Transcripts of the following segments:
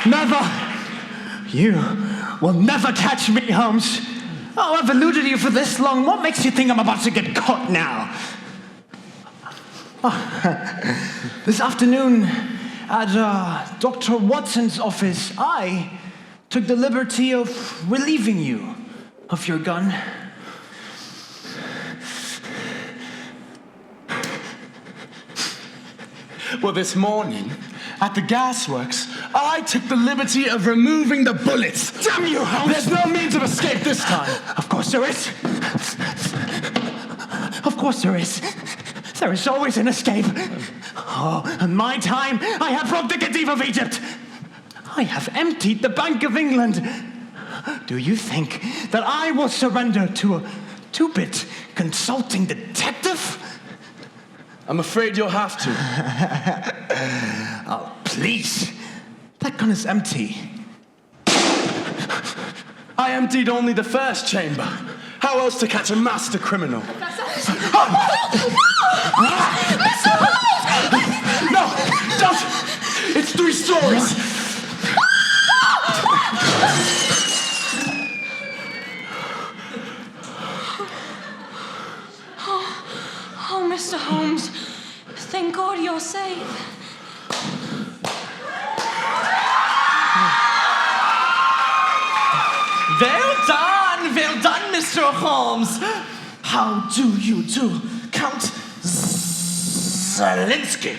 Never! You will never catch me, Holmes. Oh, I've eluded you for this long. What makes you think I'm about to get caught now? This afternoon at Dr. Watson's office, I took the liberty of relieving you of your gun. Well, this morning, at the gasworks, I took the liberty of removing the bullets. Damn you, Holmes! There's no means of escape this time. Of course there is. Of course there is. There is always an escape. Oh, in my time, I have robbed the Khedive of Egypt. I have emptied the Bank of England. Do you think that I will surrender to a two-bit consulting detective? I'm afraid you'll have to. Oh, please. That gun is empty. I emptied only the first chamber. How else to catch a master criminal? No, don't! It's 3 stories! Oh, Mr. Holmes, thank God you're safe. Well done, Mr. Holmes. How do you do, Count Zelinsky?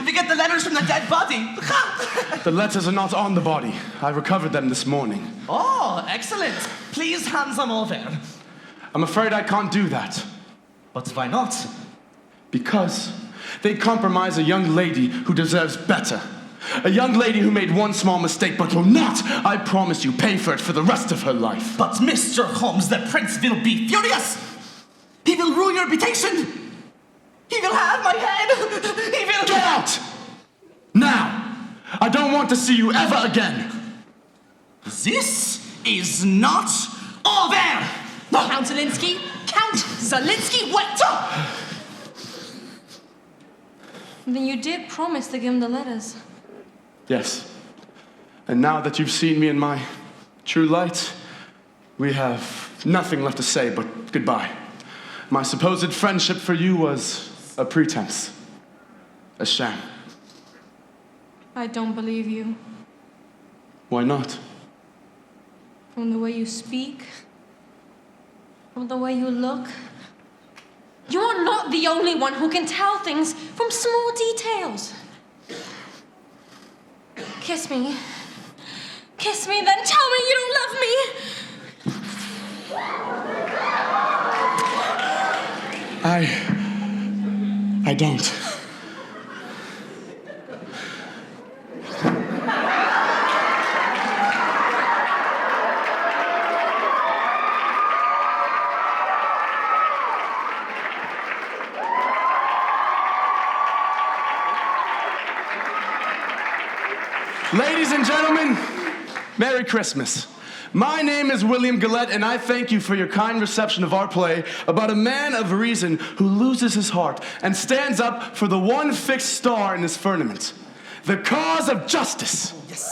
We get the letters from the dead body. The letters are not on the body. I recovered them this morning. Oh, excellent. Please hand them over. I'm afraid I can't do that. But why not? Because they compromise a young lady who deserves better. A young lady who made one small mistake but will not, I promise you, pay for it for the rest of her life. But Mr. Holmes, the prince will be furious. He will ruin your reputation. He will have my head. He will... Get out! Now! I don't want to see you ever again. This is not over. Count Zelinsky! Count Zelinsky, wait! Then you did promise to give him the letters. Yes. And now that you've seen me in my true light, we have nothing left to say but goodbye. My supposed friendship for you was a pretense, a sham. I don't believe you. Why not? From the way you speak, from the way you look. You are not the only one who can tell things from small details. Kiss me. Kiss me, then tell me you don't love me. I don't. Ladies and gentlemen, Merry Christmas. My name is William Gillette, and I thank you for your kind reception of our play about a man of reason who loses his heart and stands up for the one fixed star in his firmament, the cause of justice. Yes.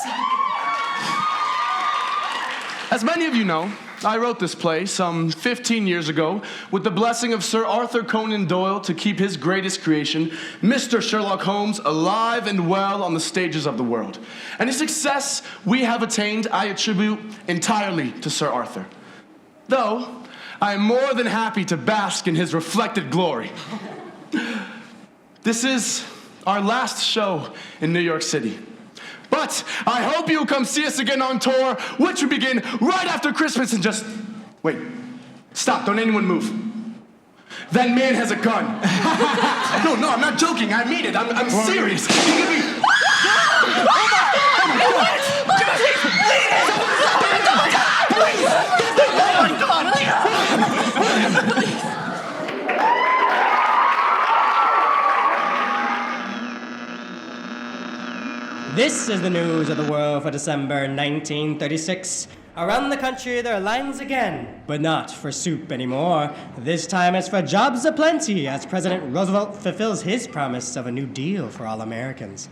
As many of you know, I wrote this play some 15 years ago with the blessing of Sir Arthur Conan Doyle to keep his greatest creation, Mr. Sherlock Holmes, alive and well on the stages of the world. And his success we have attained, I attribute entirely to Sir Arthur. Though, I am more than happy to bask in his reflected glory. This is our last show in New York City. But I hope you'll come see us again on tour, which will begin right after Christmas and just... Wait. Stop. Don't anyone move. That man has a gun. No, I'm not joking. I mean it. I'm serious. He could be... This is the news of the world for December 1936. Around the country there are lines again, but not for soup anymore. This time it's for jobs aplenty, as President Roosevelt fulfills his promise of a New Deal for all Americans.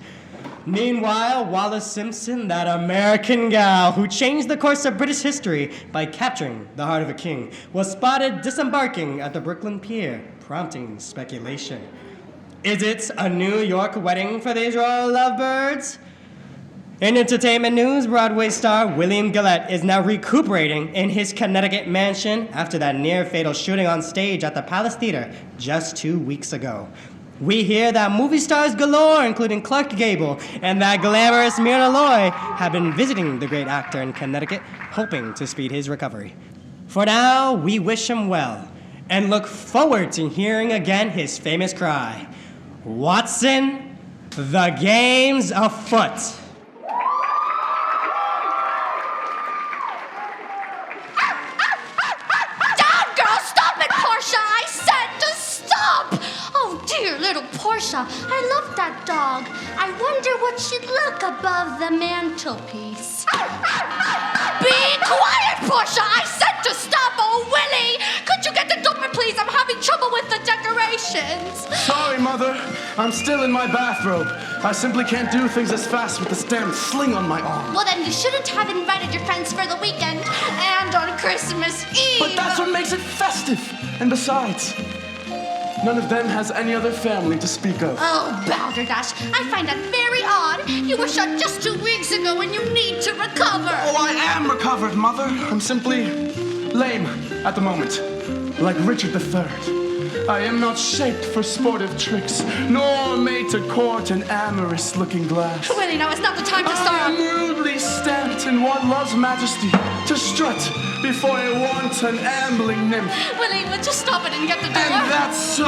Meanwhile, Wallace Simpson, that American gal who changed the course of British history by capturing the heart of a king, was spotted disembarking at the Brooklyn Pier, prompting speculation. Is it a New York wedding for these royal lovebirds? In entertainment news, Broadway star William Gillette is now recuperating in his Connecticut mansion after that near-fatal shooting on stage at the Palace Theater just 2 weeks ago. We hear that movie stars galore, including Clark Gable and that glamorous Myrna Loy, have been visiting the great actor in Connecticut, hoping to speed his recovery. For now, we wish him well and look forward to hearing again his famous cry, "Watson, the game's afoot." Dear little Portia, I love that dog. I wonder what she'd look above the mantelpiece. Be quiet, Portia! I said to stop! Oh, Willie! Could you get the door, please? I'm having trouble with the decorations. Sorry, Mother. I'm still in my bathrobe. I simply can't do things as fast with this damn sling on my arm. Well, then you shouldn't have invited your friends for the weekend and on Christmas Eve. But that's what makes it festive. And besides, none of them has any other family to speak of. Oh, Balderdash, I find that very odd. You were shot just 2 weeks ago and you need to recover. Oh, I am recovered, Mother. I'm simply lame at the moment, like Richard III. I am not shaped for sportive tricks, nor made to court an amorous looking glass. Willie, now is not the time to I start. am rudely stamped in one love's majesty, to strut before a wanton ambling nymph. Willie, would you stop it and get the door? And that's so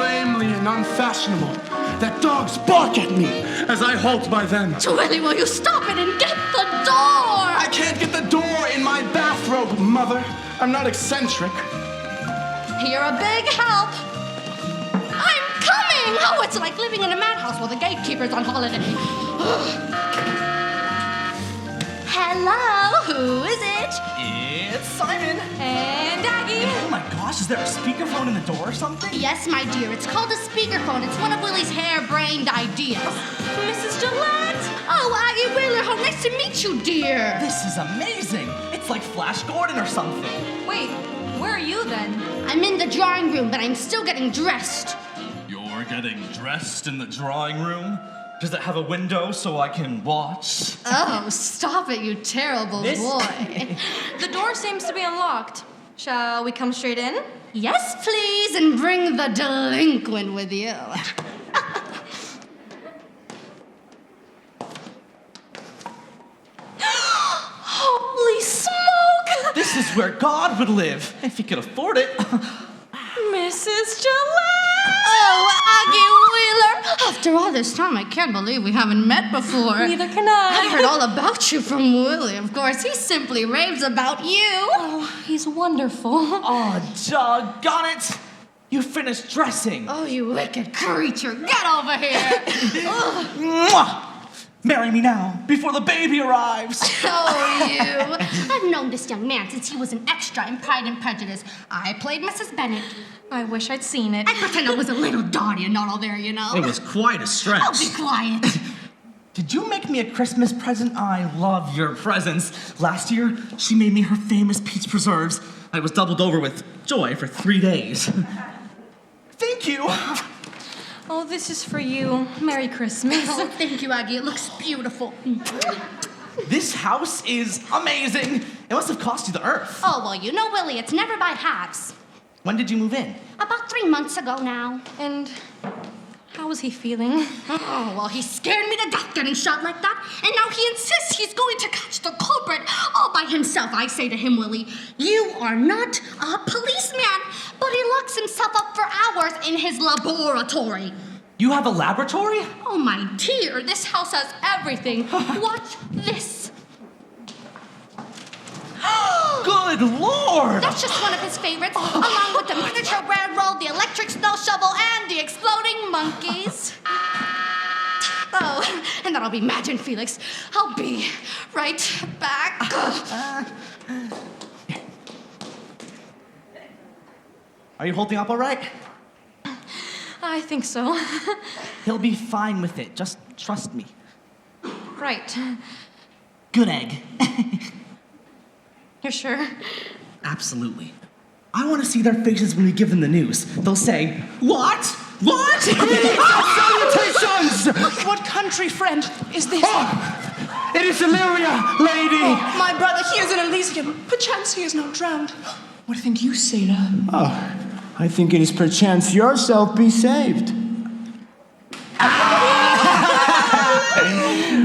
lamely and unfashionable that dogs bark at me as I halt by them. Willie, will you stop it and get the door? I can't get the door in my bathrobe, Mother. I'm not eccentric. You're a big help. I'm coming! Oh, it's like living in a madhouse while the gatekeeper's on holiday. Hello, who is it? It's Simon. And Aggie. Oh my gosh, is there a speakerphone in the door or something? Yes, my dear, it's called a speakerphone. It's one of Willie's hair-brained ideas. Mrs. Gillette! Oh, Aggie Wheeler, how nice to meet you, dear. This is amazing. It's like Flash Gordon or something. Wait, where are you then? I'm in the drawing room, but I'm still getting dressed. You're getting dressed in the drawing room? Does it have a window so I can watch? Oh, stop it, you terrible boy. The door seems to be unlocked. Shall we come straight in? Yes, please, and bring the delinquent with you. Holy smoke! This is where God would live, if he could afford it. Mrs. Gillette! Oh, Aggie Wheeler! After all this time, I can't believe we haven't met before. Neither can I. I've heard all about you from Willie, of course. He simply raves about you. Oh, he's wonderful. Oh, doggone it! You finished dressing. Oh, you wicked creature. Get over here. Mwah! Marry me now, before the baby arrives. Oh, you. I've known this young man since he was an extra in Pride and Prejudice. I played Mrs. Bennet. I wish I'd seen it. I pretend I was a little Daria, not all there, you know. It was quite a stretch. Oh, be quiet. Did you make me a Christmas present? I love your presents. Last year, she made me her famous peach preserves. I was doubled over with joy for 3 days. Thank you. Oh, this is for you. Merry Christmas. Oh, thank you, Aggie. It looks beautiful. This house is amazing. It must have cost you the earth. Oh, well, you know, Willie, it's never by halves. When did you move in? About 3 months ago now. And how was he feeling? Oh, well, he scared me to death getting shot like that. And now he insists he's going to catch the culprit all by himself. I say to him, Willie, you are not a policeman. But he locks himself up for hours in his laboratory. You have a laboratory? Oh, my dear, this house has everything. Watch this. Good Lord! That's just one of his favorites, along with the miniature bread roll, the electric snow shovel, and the exploding monkeys. Oh, and then I'll be Madge and Felix. I'll be right back. Are you holding up all right? I think so. He'll be fine with it. Just trust me. Right. Good egg. You're sure? Absolutely. I want to see their faces when we give them the news. They'll say, "What? What?" Salutations! What country friend is this? Oh, it is Illyria, lady! My brother, he is in Elysium. Perchance he is not drowned. What think you, sailor? Oh, I think it is perchance yourself be saved.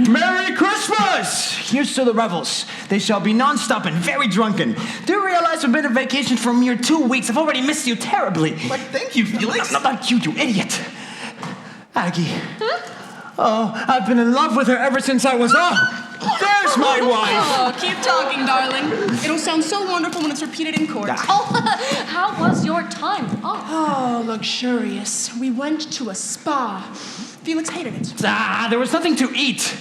Merry Christmas! Here's to the revels. They shall be non-stop and very drunken. Do you realize I've been on vacation for a mere 2 weeks? I've already missed you terribly. Like, thank you, Felix. Not you idiot. Aggie. Oh, I've been in love with her ever since I was... Oh, there's my wife. Oh, keep talking, darling. It'll sound so wonderful when it's repeated in court. Oh, how was your time? Oh, luxurious. We went to a spa. Felix hated it. There was nothing to eat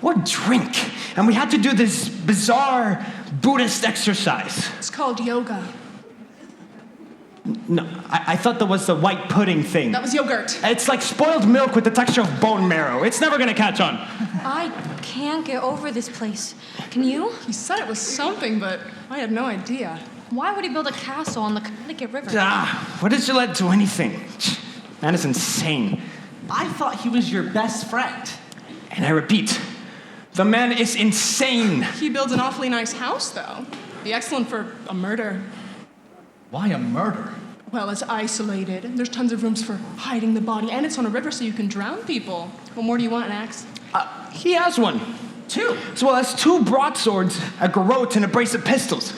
or drink. And we had to do this bizarre Buddhist exercise. It's called yoga. No, I thought that was the white pudding thing. That was yogurt. It's like spoiled milk with the texture of bone marrow. It's never gonna catch on. I can't get over this place. Can you? He said it was something, but I had no idea. Why would he build a castle on the Connecticut River? What does Gillette do anything? Man is insane. I thought he was your best friend. And I repeat, the man is insane. He builds an awfully nice house, though. Be excellent for a murder. Why a murder? Well, it's isolated. There's tons of rooms for hiding the body, and it's on a river so you can drown people. What more do you want, an axe? He has one. 2. As well as 2 broadswords, a garrote, and a brace of pistols.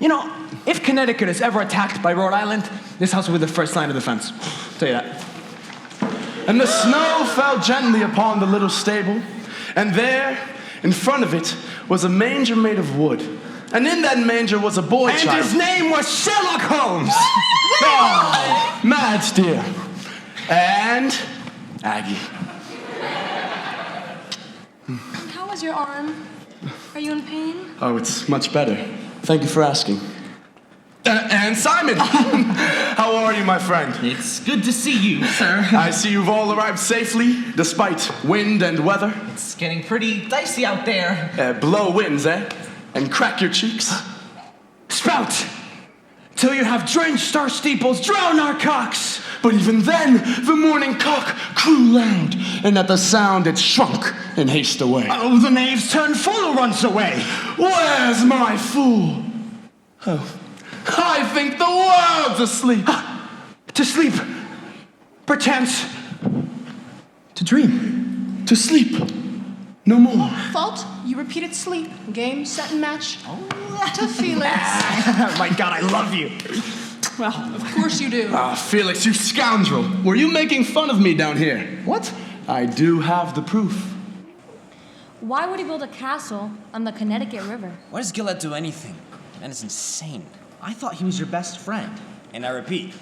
You know, if Connecticut is ever attacked by Rhode Island, this house will be the first line of defense. I'll tell you that. And the snow fell gently upon the little stable, and there, in front of it, was a manger made of wood. And in that manger was a boy And child. his name was Sherlock Holmes! Oh, Mads, dear. And Aggie. How was your arm? Are you in pain? Oh, it's much better. Thank you for asking. And Simon! How are you, my friend? It's good to see you, sir. I see you've all arrived safely, despite wind and weather. It's getting pretty dicey out there. Blow winds, eh? And crack your cheeks. Spout! Till you have drenched our steeples, drown our cocks! But even then, the morning cock crew loud, and at the sound it shrunk and haste away. Oh, the knaves turn fool runs away! Where's my fool? Oh, I think the world's asleep. To sleep. Perchance. To dream. To sleep. No more. Fault? You repeated sleep. Game, set, and match. To Felix. My God, I love you. Well, of course you do. Ah, Felix, you scoundrel. Were you making fun of me down here? What? I do have the proof. Why would he build a castle on the Connecticut River? Why does Gillette do anything? Man is insane. I thought he was your best friend. And I repeat,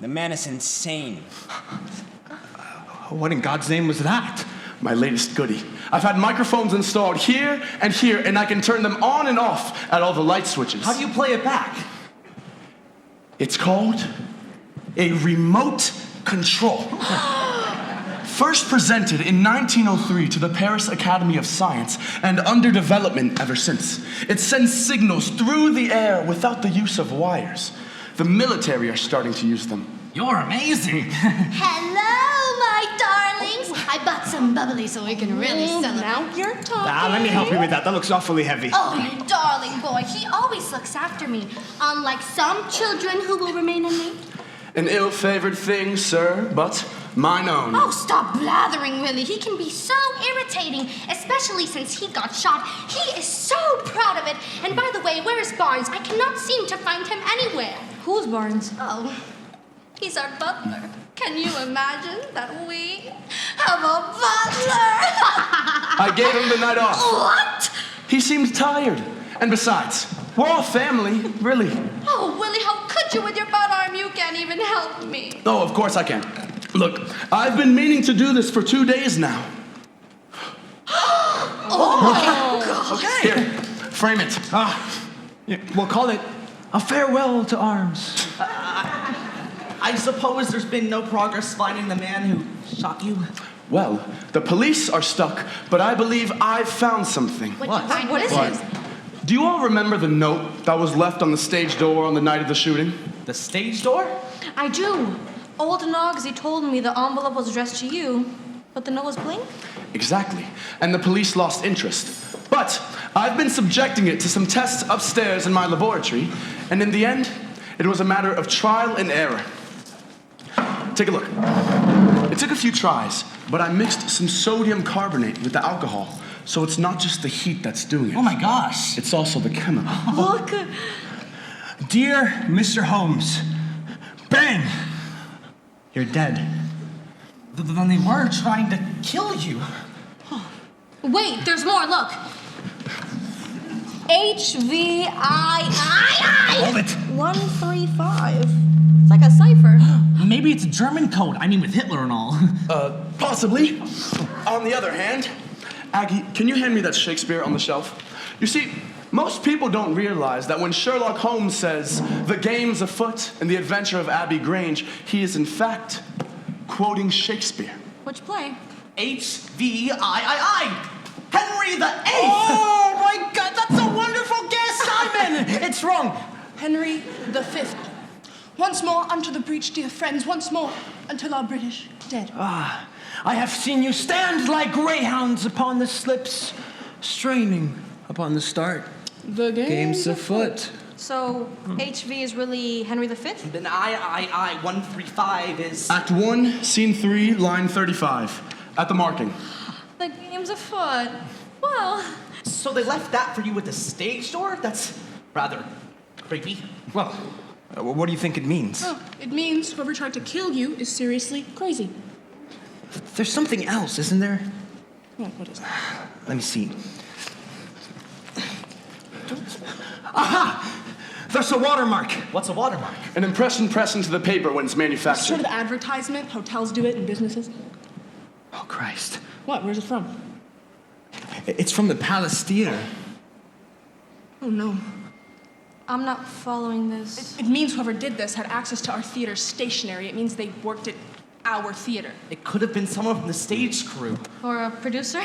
the man is insane. What in God's name was that? My latest goodie. I've had microphones installed here, and I can turn them on and off at all the light switches. How do you play it back? It's called a remote control. First presented in 1903 to the Paris Academy of Science and under development ever since. It sends signals through the air without the use of wires. The military are starting to use them. You're amazing. Hello, my darlings. I bought some bubbly so we can really celebrate. Now you're talking. Let me help you with that. That looks awfully heavy. Oh, you darling boy. He always looks after me. Unlike some children who will remain unnamed. An ill-favored thing, sir, but mine own. Oh, stop blathering, Willie. He can be so irritating, especially since he got shot. He is so proud of it. And by the way, where is Barnes? I cannot seem to find him anywhere. Who's Barnes? Oh, he's our butler. Can you imagine that we have a butler? I gave him the night off. What? He seemed tired. And besides, we're all family, really. Oh, Willie, how could you with your butt arm? You can't even help me. Oh, of course I can. Look, I've been meaning to do this for 2 days now. Oh, my God. Here, frame it. Yeah, we'll call it a farewell to arms. I suppose there's been no progress finding the man who shot you? Well, the police are stuck, but I believe I've found something. What is it? Do you all remember the note that was left on the stage door on the night of the shooting? The stage door? I do. Old Nogsy told me the envelope was addressed to you, but the note was blank. Exactly. And the police lost interest. But I've been subjecting it to some tests upstairs in my laboratory, and in the end, it was a matter of trial and error. Take a look. It took a few tries, but I mixed some sodium carbonate with the alcohol, so it's not just the heat that's doing it. Oh my gosh. It's also the chemical. Look. Dear Mr. Holmes, bang! You're dead. Then they were trying to kill you. Wait, there's more. Look. HVII Hold it. 135. It's like a cipher. Maybe it's a German code. I mean, with Hitler and all. Possibly. On the other hand, Aggie, can you hand me that Shakespeare on the shelf? You see, most people don't realize that when Sherlock Holmes says, "The game's afoot and the adventure of Abbey Grange," he is in fact quoting Shakespeare. Which play? HVII. Henry the Eighth. Oh my God, that's a wonderful guess, Simon! It's wrong. Henry V. Once more unto the breach, dear friends, once more until our British dead. I have seen you stand like greyhounds upon the slips, straining upon the start. The Game's afoot. So HV is really Henry V? Then I 135 is. Act 1, Scene 3, line 35. At the marking. The game's afoot. Well, So they left that for you with the stage door? That's rather creepy. Well, what do you think it means? Oh, it means whoever tried to kill you is seriously crazy. There's something else, isn't there? What is it? Let me see. Aha! There's a watermark. What's a watermark? An impression pressed into the paper when it's manufactured. Sort of advertisement. Hotels do it and businesses. Oh, Christ. What? Where's it from? It's from the Palace Theater. Oh no. I'm not following this. It means whoever did this had access to our theater's stationery. It means they worked at our theater. It could have been someone from the stage crew. Or a producer?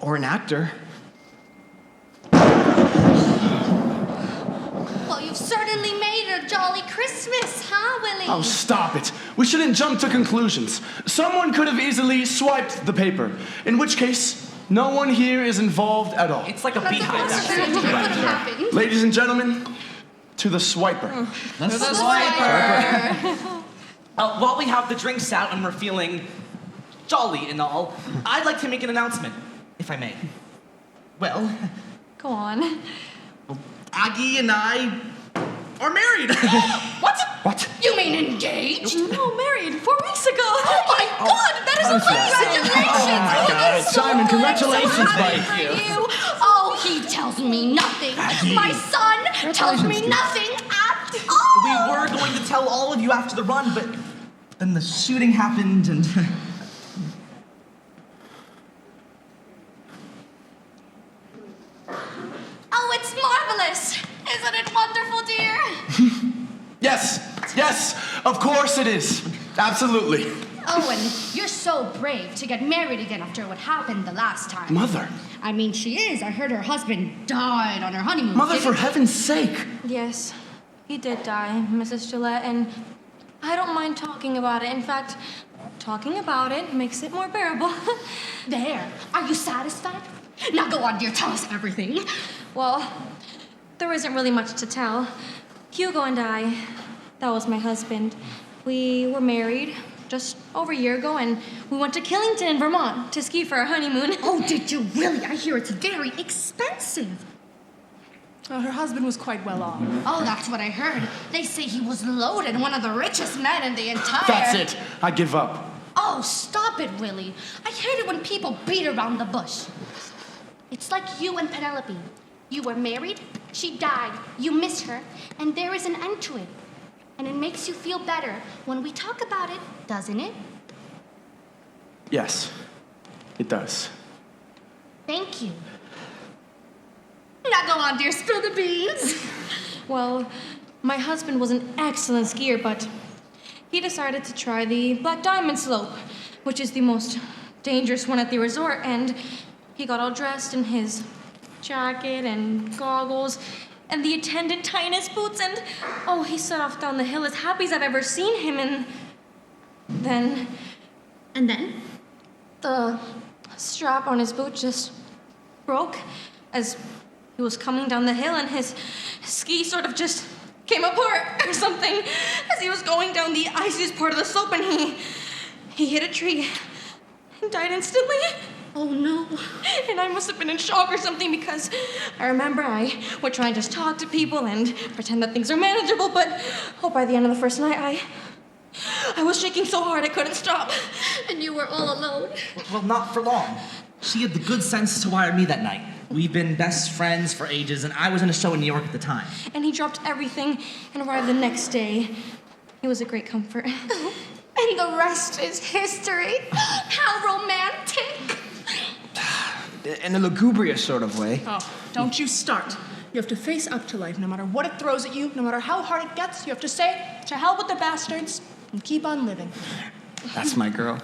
Or an actor. Well, you've certainly made a jolly Christmas, huh, Willie? Oh, stop it. We shouldn't jump to conclusions. Someone could have easily swiped the paper, in which case, no one here is involved at all. It's like a beehive. That's true. It could happen. Ladies and gentlemen, to the swiper. While we have the drinks out and we're feeling jolly and all, I'd like to make an announcement, if I may. Well, Go on. Aggie and I are married. What? What? You mean engaged? No, married 4 weeks ago. Oh my God, that is amazing! Congratulations! Oh my God. Simon, congratulations, buddy. buddy. You. Oh, he tells me nothing. My son tells me nothing at all. We were going to tell all of you after the run, but then the shooting happened and... Oh, it's marvelous. Isn't it wonderful, dear? Yes, of course it is. Absolutely. Owen, you're so brave to get married again after what happened the last time. Mother. I mean, she is. I heard her husband died on her honeymoon. Mother, didn't for he? heaven's sake. Yes, he did die, Mrs. Gillette, and I don't mind talking about it. In fact, talking about it makes it more bearable. There. Are you satisfied? Now go on, dear. Tell us everything. Well, there isn't really much to tell. Hugo and I, that was my husband, we were married just over a year ago, and we went to Killington in Vermont to ski for our honeymoon. Oh, did you really? I hear it's very expensive. Her husband was quite well off. Oh, that's what I heard. They say he was loaded, one of the richest men in the entire... That's it. I give up. Oh, stop it, Willie. I hate it when people beat around the bush. It's like you and Penelope. You were married, she died, you miss her, and there is an end to it. And it makes you feel better when we talk about it, doesn't it? Yes, it does. Thank you. Now go on, dear, spill the beans. Well, my husband was an excellent skier, but he decided to try the Black Diamond slope, which is the most dangerous one at the resort, and he got all dressed in his jacket and goggles and the attendant tennis boots, and he set off down the hill as happy as I've ever seen him, and then the strap on his boot just broke as he was coming down the hill, and his ski sort of just came apart or something as he was going down the iciest part of the slope, and he hit a tree and died instantly. Oh no. And I must have been in shock or something, because I remember I would try and just talk to people and pretend that things are manageable, but by the end of the first night, I was shaking so hard I couldn't stop. And you were all alone. Well, not for long. She had the good sense to wire me that night. We've been best friends for ages, and I was in a show in New York at the time. And he dropped everything and arrived the next day. He was a great comfort. And the rest is history. How romantic. In a lugubrious sort of way. Oh, don't you start. You have to face up to life, no matter what it throws at you, no matter how hard it gets. You have to say, to hell with the bastards, and keep on living. That's my girl.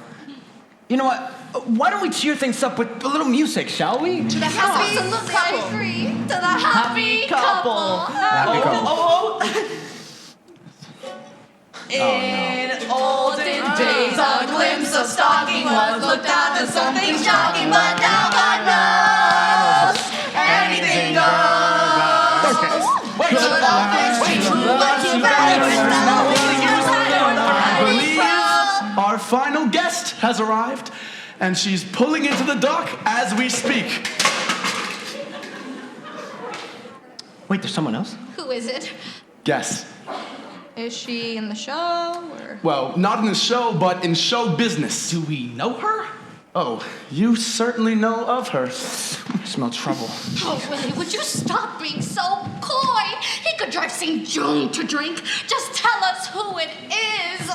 You know what? Why don't we cheer things up with a little music, shall we? To the happy couple. To the happy couple. Happy couple. In olden days, a glimpse of stalking was looked at as something shocking, but now God knows anything goes. Wait, Good love is true, but you better know I believe our final guest has arrived, and she's pulling into the dock as we speak. Wait, there's someone else? Who is it? Guess. Is she in the show, or? Well, not in the show, but in show business. Do we know her? Oh, you certainly know of her. I smell trouble. Oh, Willie, would you stop being so coy? He could drive St. John to drink. Just tell us who it is.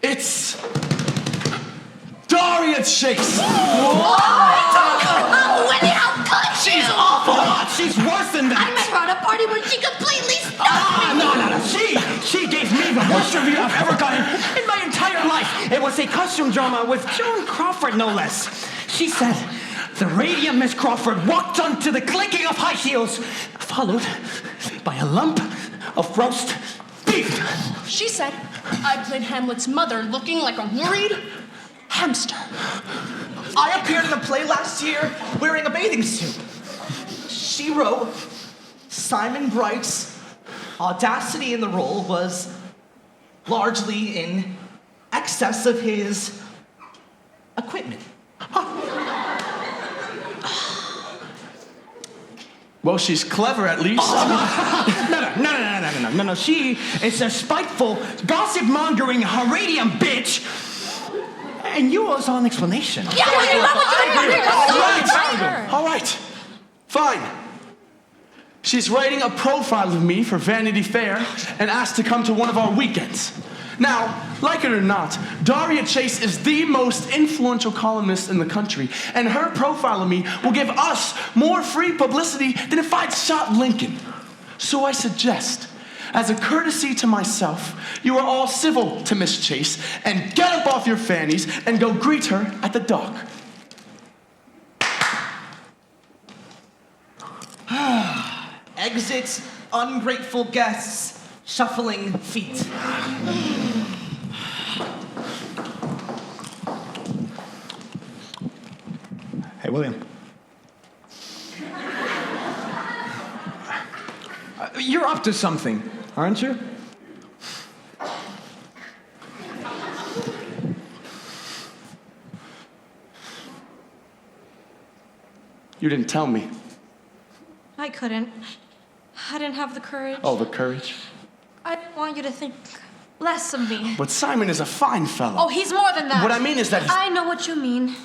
It's Daria Chase. Oh, Willie, how could you? She's awful. She's worse than that. I met her at a party when she completely stunned me. No. She gave me the worst review I've ever gotten in my entire life. It was a costume drama with Joan Crawford, no less. She said, the radiant Miss Crawford walked onto the clinking of high heels, followed by a lump of roast beef. She said, I played Hamlet's mother looking like a worried hamster. I appeared in a play last year wearing a bathing suit. She wrote, Simon Bright's audacity in the role was largely in excess of his equipment. Well, she's clever at least. No. She is a spiteful, gossip-mongering, Haradian bitch. And you owe us all an explanation. Yeah, Willie, All right. Fine. She's writing a profile of me for Vanity Fair and asked to come to one of our weekends. Now, like it or not, Daria Chase is the most influential columnist in the country, and her profile of me will give us more free publicity than if I'd shot Lincoln. So I suggest, as a courtesy to myself, you are all civil to Miss Chase and get up off your fannies and go greet her at the dock. Exit ungrateful guests, shuffling feet. Hey, William. You're up to something, aren't you? You didn't tell me. I couldn't. I didn't have the courage. Oh, the courage. I didn't want you to think less of me. But Simon is a fine fellow. Oh, he's more than that. What I mean is that he's... I know what you mean.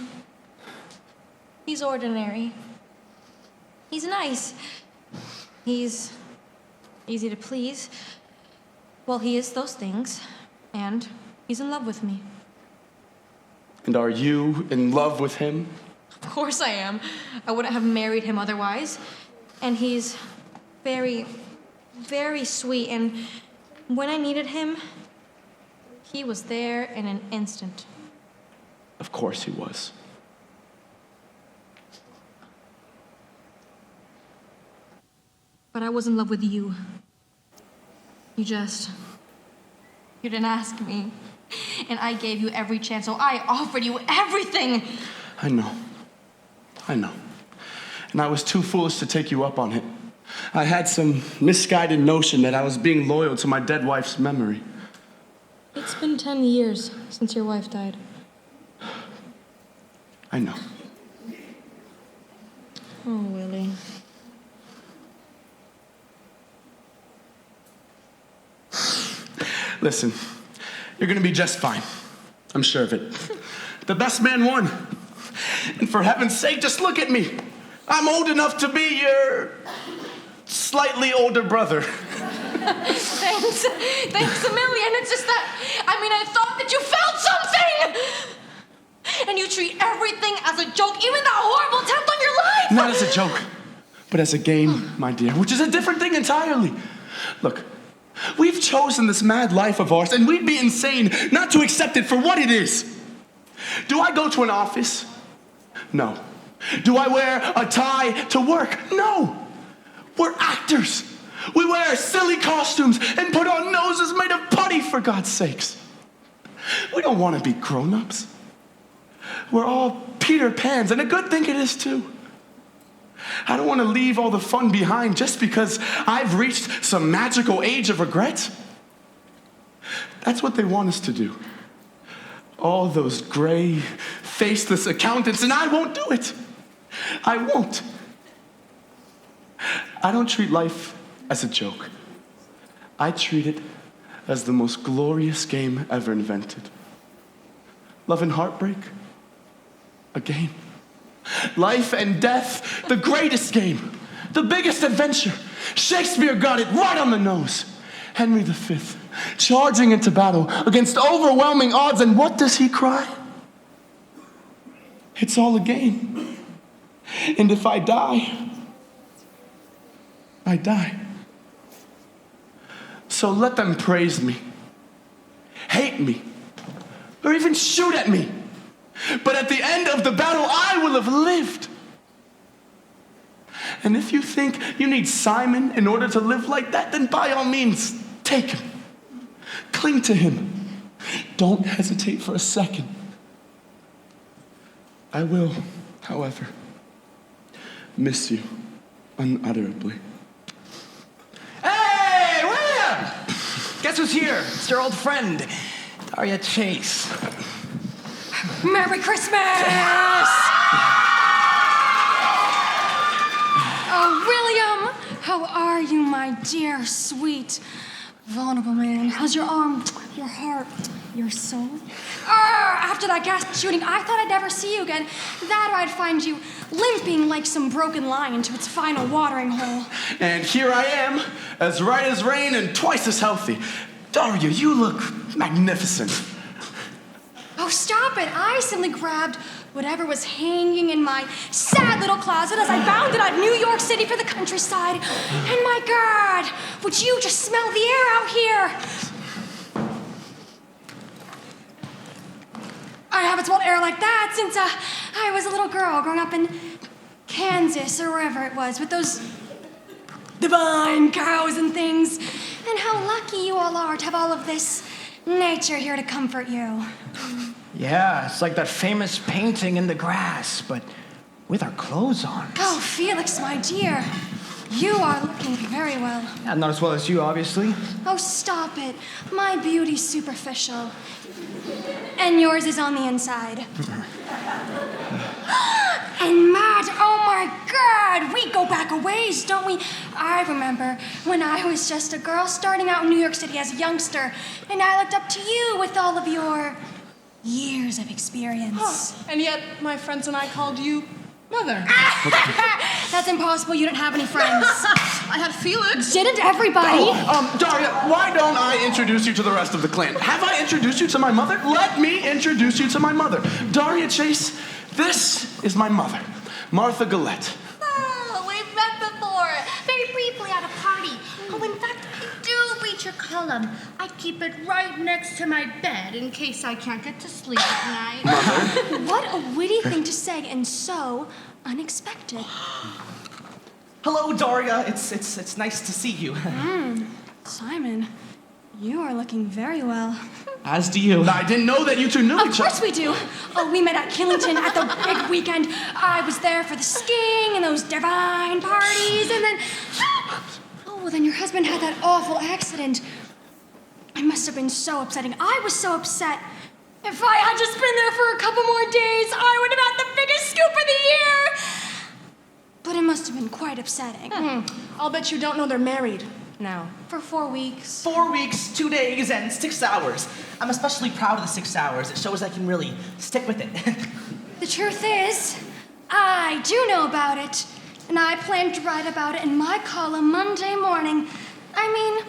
He's ordinary. He's nice. He's easy to please. Well, he is those things. And he's in love with me. And are you in love with him? Of course I am. I wouldn't have married him otherwise. And he's very, very sweet. And when I needed him, he was there in an instant. Of course he was. But I was in love with you. You didn't ask me. And I gave you every chance, so I offered you everything. I know. And I was too foolish to take you up on it. I had some misguided notion that I was being loyal to my dead wife's memory. It's been 10 years since your wife died. I know. Oh, Willie. Listen, you're gonna be just fine. I'm sure of it. The best man won. And for heaven's sake, just look at me. I'm old enough to be your slightly older brother. Thanks a million. It's just that, I thought that you felt something! And you treat everything as a joke, even that horrible attempt on your life! Not as a joke, but as a game, my dear, which is a different thing entirely. Look, we've chosen this mad life of ours, and we'd be insane not to accept it for what it is. Do I go to an office? No. Do I wear a tie to work? No. We're actors. We wear silly costumes and put on noses made of putty, for God's sakes. We don't want to be grown-ups. We're all Peter Pans, and a good thing it is, too. I don't want to leave all the fun behind just because I've reached some magical age of regret. That's what they want us to do. All those gray, faceless accountants, and I won't do it. I won't. I don't treat life as a joke. I treat it as the most glorious game ever invented. Love and heartbreak, a game. Life and death, the greatest game, the biggest adventure. Shakespeare got it right on the nose. Henry V, charging into battle against overwhelming odds, and what does he cry? It's all a game. And if I die, I die. So let them praise me, hate me, or even shoot at me. But at the end of the battle, I will have lived. And if you think you need Simon in order to live like that, then by all means, take him. Cling to him. Don't hesitate for a second. I will, however, miss you unutterably. Hey, William! Guess who's here? It's your old friend, Daria Chase. Merry Christmas! Oh, William! How are you, my dear, sweet, vulnerable man? How's your arm, your heart, your soul? After that gas shooting, I thought I'd never see you again. That or I'd find you limping like some broken lion to its final watering hole. And here I am, as right as rain and twice as healthy. Daria, you look magnificent. Oh, stop it. I simply grabbed whatever was hanging in my sad little closet as I bounded out of New York City for the countryside. And my God, would you just smell the air out here? I haven't smelled air like that since I was a little girl growing up in Kansas or wherever it was with those divine cows and things. And how lucky you all are to have all of this nature here to comfort you. Yeah, it's like that famous painting in the grass, but with our clothes on. Oh, Felix, my dear. You are looking very well. Yeah, not as well as you, obviously. Oh, stop it. My beauty's superficial. And yours is on the inside. And Matt, oh my God, we go back a ways, don't we? I remember when I was just a girl starting out in New York City as a youngster, and I looked up to you with all of your years of experience. Huh. And yet, my friends and I called you Mother. That's impossible. You didn't have any friends. I had Felix. Didn't everybody? Daria, why don't I introduce you to the rest of the clan? Have I introduced you to my mother? Let me introduce you to my mother. Daria Chase, this is my mother, Martha Gillette. Oh, we've met before. a column. I keep it right next to my bed in case I can't get to sleep at night. What a witty thing to say and so unexpected. Hello, Daria. It's nice to see you. Simon, you are looking very well. As do you. I didn't know that you two knew Of each other. course we do. Oh, we met at Killington at the big weekend. I was there for the skiing and those divine parties, and then... Oh, well, then your husband had that awful accident. I must have been so upsetting. I was so upset. If I had just been there for a couple more days, I would have had the biggest scoop of the year. But it must have been quite upsetting. I'll bet you don't know they're married now. For 4 weeks. 4 weeks, 2 days, and 6 hours. I'm especially proud of the 6 hours. It shows I can really stick with it. The truth is, I do know about it, and I plan to write about it in my column Monday morning. I mean,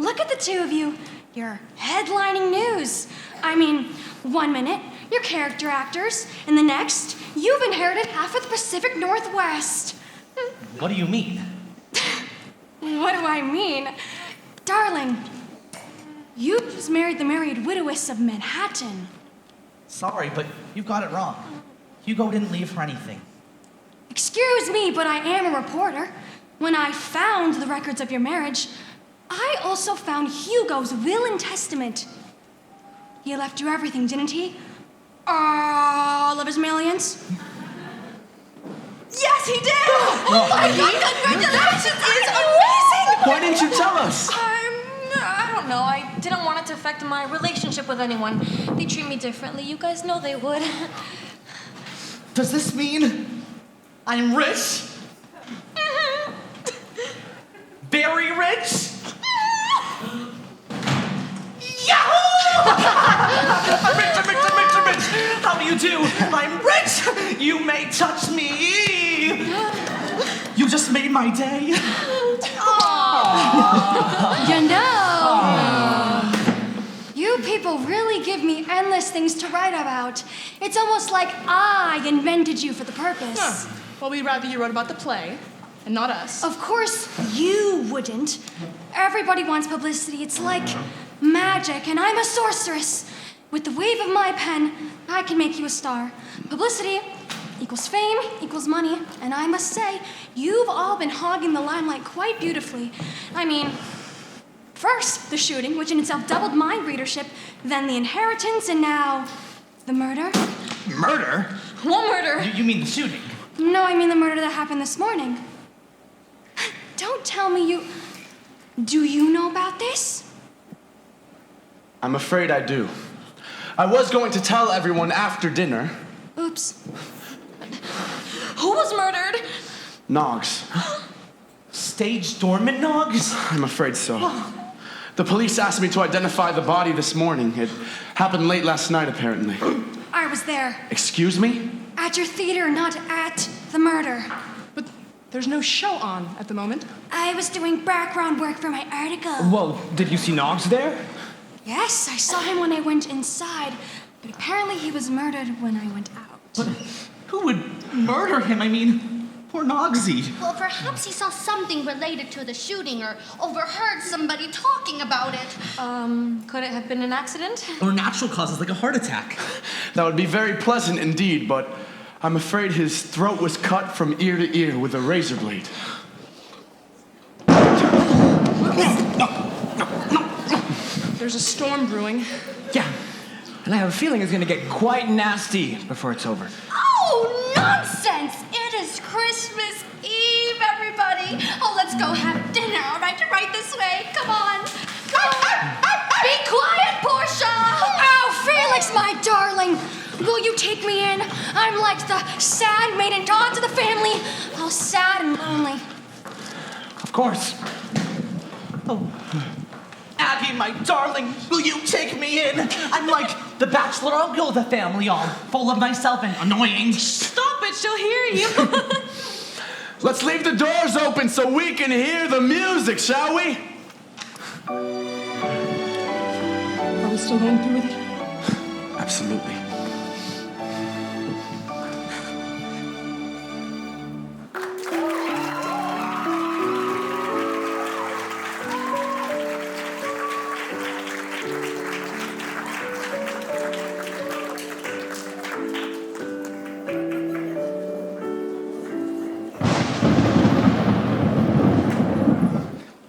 look at the two of you. You're headlining news. I mean, 1 minute, you're character actors, and the next, you've inherited half of the Pacific Northwest. What do you mean? What do I mean? Darling, you just married the married widowess of Manhattan. Sorry, but you got it wrong. Hugo didn't leave for anything. Excuse me, but I am a reporter. When I found the records of your marriage, I also found Hugo's will and testament. He left you everything, didn't he? All of his millions? Yes, he did! Oh my God, congratulations! It's amazing! Why didn't you tell us? I don't know. I didn't want it to affect my relationship with anyone. They treat me differently. You guys know they would. Does this mean I'm rich? Very rich? Yahoo! I'm rich, I'm rich, I'm rich, I'm rich! How do you do? I'm rich! You may touch me! You just made my day. You know, you people really give me endless things to write about. It's almost like I invented you for the purpose. Well, we'd rather you wrote about the play and not us. Of course, you wouldn't. Everybody wants publicity. It's like magic, and I'm a sorceress. With the wave of my pen, I can make you a star. Publicity equals fame, equals money, and I must say, you've all been hogging the limelight quite beautifully. I mean, first, the shooting, which in itself doubled my readership, then the inheritance, and now the murder. Murder? What murder? You mean the shooting? No, I mean the murder that happened this morning. Don't tell me you... Do you know about this? I'm afraid I do. I was going to tell everyone after dinner. Oops. Who was murdered? Noggs. Stage dormant Noggs? I'm afraid so. The police asked me to identify the body this morning. It happened late last night, apparently. I was there. Excuse me? At your theater, not at the murder. But there's no show on at the moment. I was doing background work for my article. Well, did you see Noggs there? Yes, I saw him when I went inside, but apparently he was murdered when I went out. But who would murder him? I mean, poor Noggsy. Well, perhaps he saw something related to the shooting or overheard somebody talking about it. Could it have been an accident? Or natural causes like a heart attack. That would be very pleasant indeed, but I'm afraid his throat was cut from ear to ear with a razor blade. There's a storm brewing. Yeah. And I have a feeling it's gonna get quite nasty before it's over. Oh, nonsense! It is Christmas Eve, everybody. Oh, let's go have dinner, all right? Right this way. Come on. Be quiet, Portia! Oh, Felix, my darling! Will you take me in? I'm like the sad maiden dawn to the family, all sad and lonely. Of course. Oh. Abby, my darling, will you take me in? I'm like the bachelor uncle of the family, all full of myself and annoying. Stop it, she'll hear you. Let's leave the doors open so we can hear the music, shall we? Are we still going through with it? Absolutely.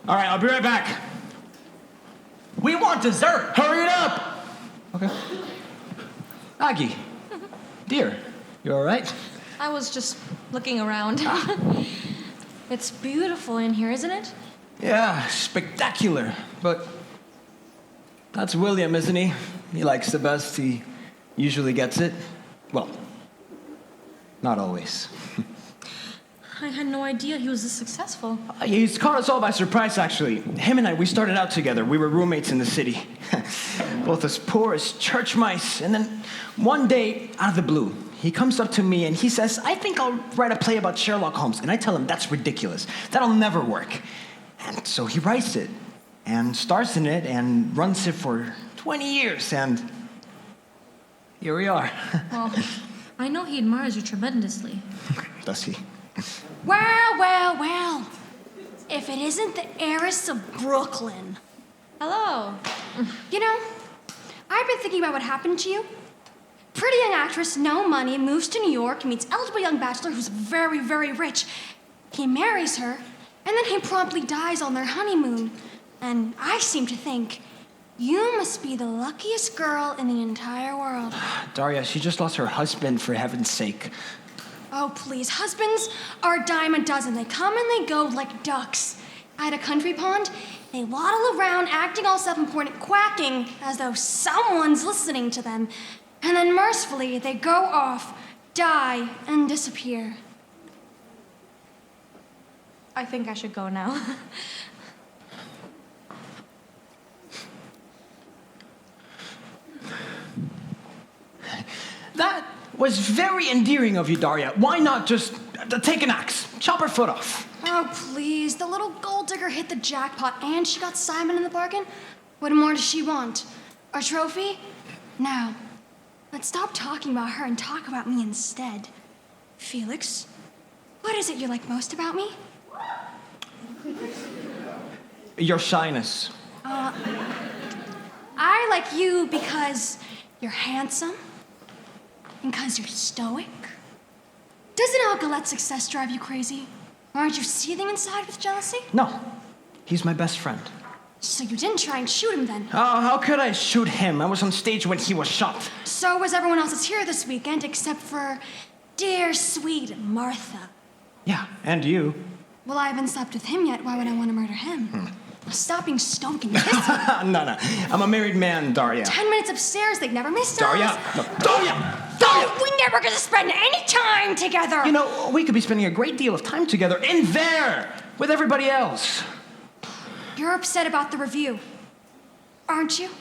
All right, I'll be right back. We want dessert. Hurry it up! Okay. Aggie, dear, you all right? I was just looking around. It's beautiful in here, isn't it? Yeah, spectacular. But that's William, isn't he? He likes the best. He usually gets it. Well, not always. I had no idea he was this successful. He's caught us all by surprise, actually. Him and I, we started out together. We were roommates in the city. Both as poor as church mice. And then one day, out of the blue, he comes up to me and he says, I think I'll write a play about Sherlock Holmes. And I tell him, that's ridiculous. That'll never work. And so he writes it and stars in it and runs it for 20 years. And here we are. Well, I know he admires you tremendously. Does he? Well, well, well. If it isn't the heiress of Brooklyn. Hello. You know, I've been thinking about what happened to you. Pretty young actress, no money, moves to New York, meets eligible young bachelor who's very, very rich. He marries her, and then he promptly dies on their honeymoon. And I seem to think you must be the luckiest girl in the entire world. Daria, she just lost her husband, for heaven's sake. Oh, please. Husbands are a dime a dozen. They come and they go like ducks. At a country pond, they waddle around acting all self-important, quacking as though someone's listening to them. And then mercifully, they go off, die, and disappear. I think I should go now. That was very endearing of you, Daria. Why not just take an axe, chop her foot off? Oh, please. The little gold digger hit the jackpot, and she got Simon in the bargain. What more does she want? A trophy? Now, let's stop talking about her and talk about me instead. Felix, what is it you like most about me? Your shyness. I like you because you're handsome, and because you're stoic. Doesn't our Gillette's success drive you crazy? Aren't you seething inside with jealousy? No, he's my best friend. So you didn't try and shoot him then? Oh, how could I shoot him? I was on stage when he was shot. So was everyone else that's here this weekend, except for dear, sweet Martha. Yeah, and you. Well, I haven't slept with him yet. Why would I want to murder him? Stop being stoic and kiss him. No. I'm a married man, Daria. 10 minutes upstairs, they'd never miss Daria! us. No, Daria! Oh, we never gonna spend any time together. You know, we could be spending a great deal of time together in there with everybody else. You're upset about the review, aren't you?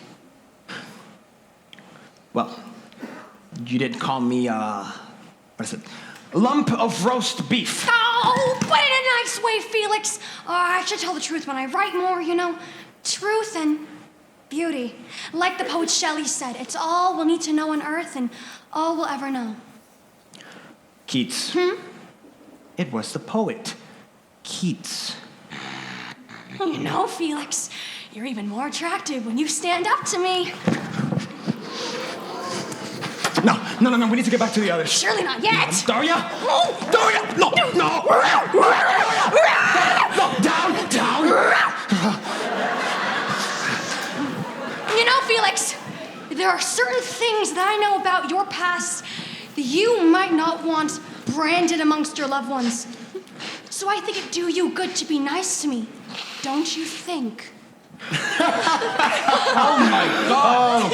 Well, you did call me, what is it? Lump of roast beef. Oh, but in a nice way, Felix. I should tell the truth when I write more, you know. Truth and beauty. Like the poet Shelley said, it's all we'll need to know on earth and all we'll ever know. Keats. It was the poet, Keats. You know, Felix, you're even more attractive when you stand up to me. No, we need to get back to the others. Surely not yet. Daria? Oh. Daria! No! Down! You know, Felix, there are certain things that I know about your past that you might not want branded amongst your loved ones. So I think it'd do you good to be nice to me. Don't you think? Oh my God!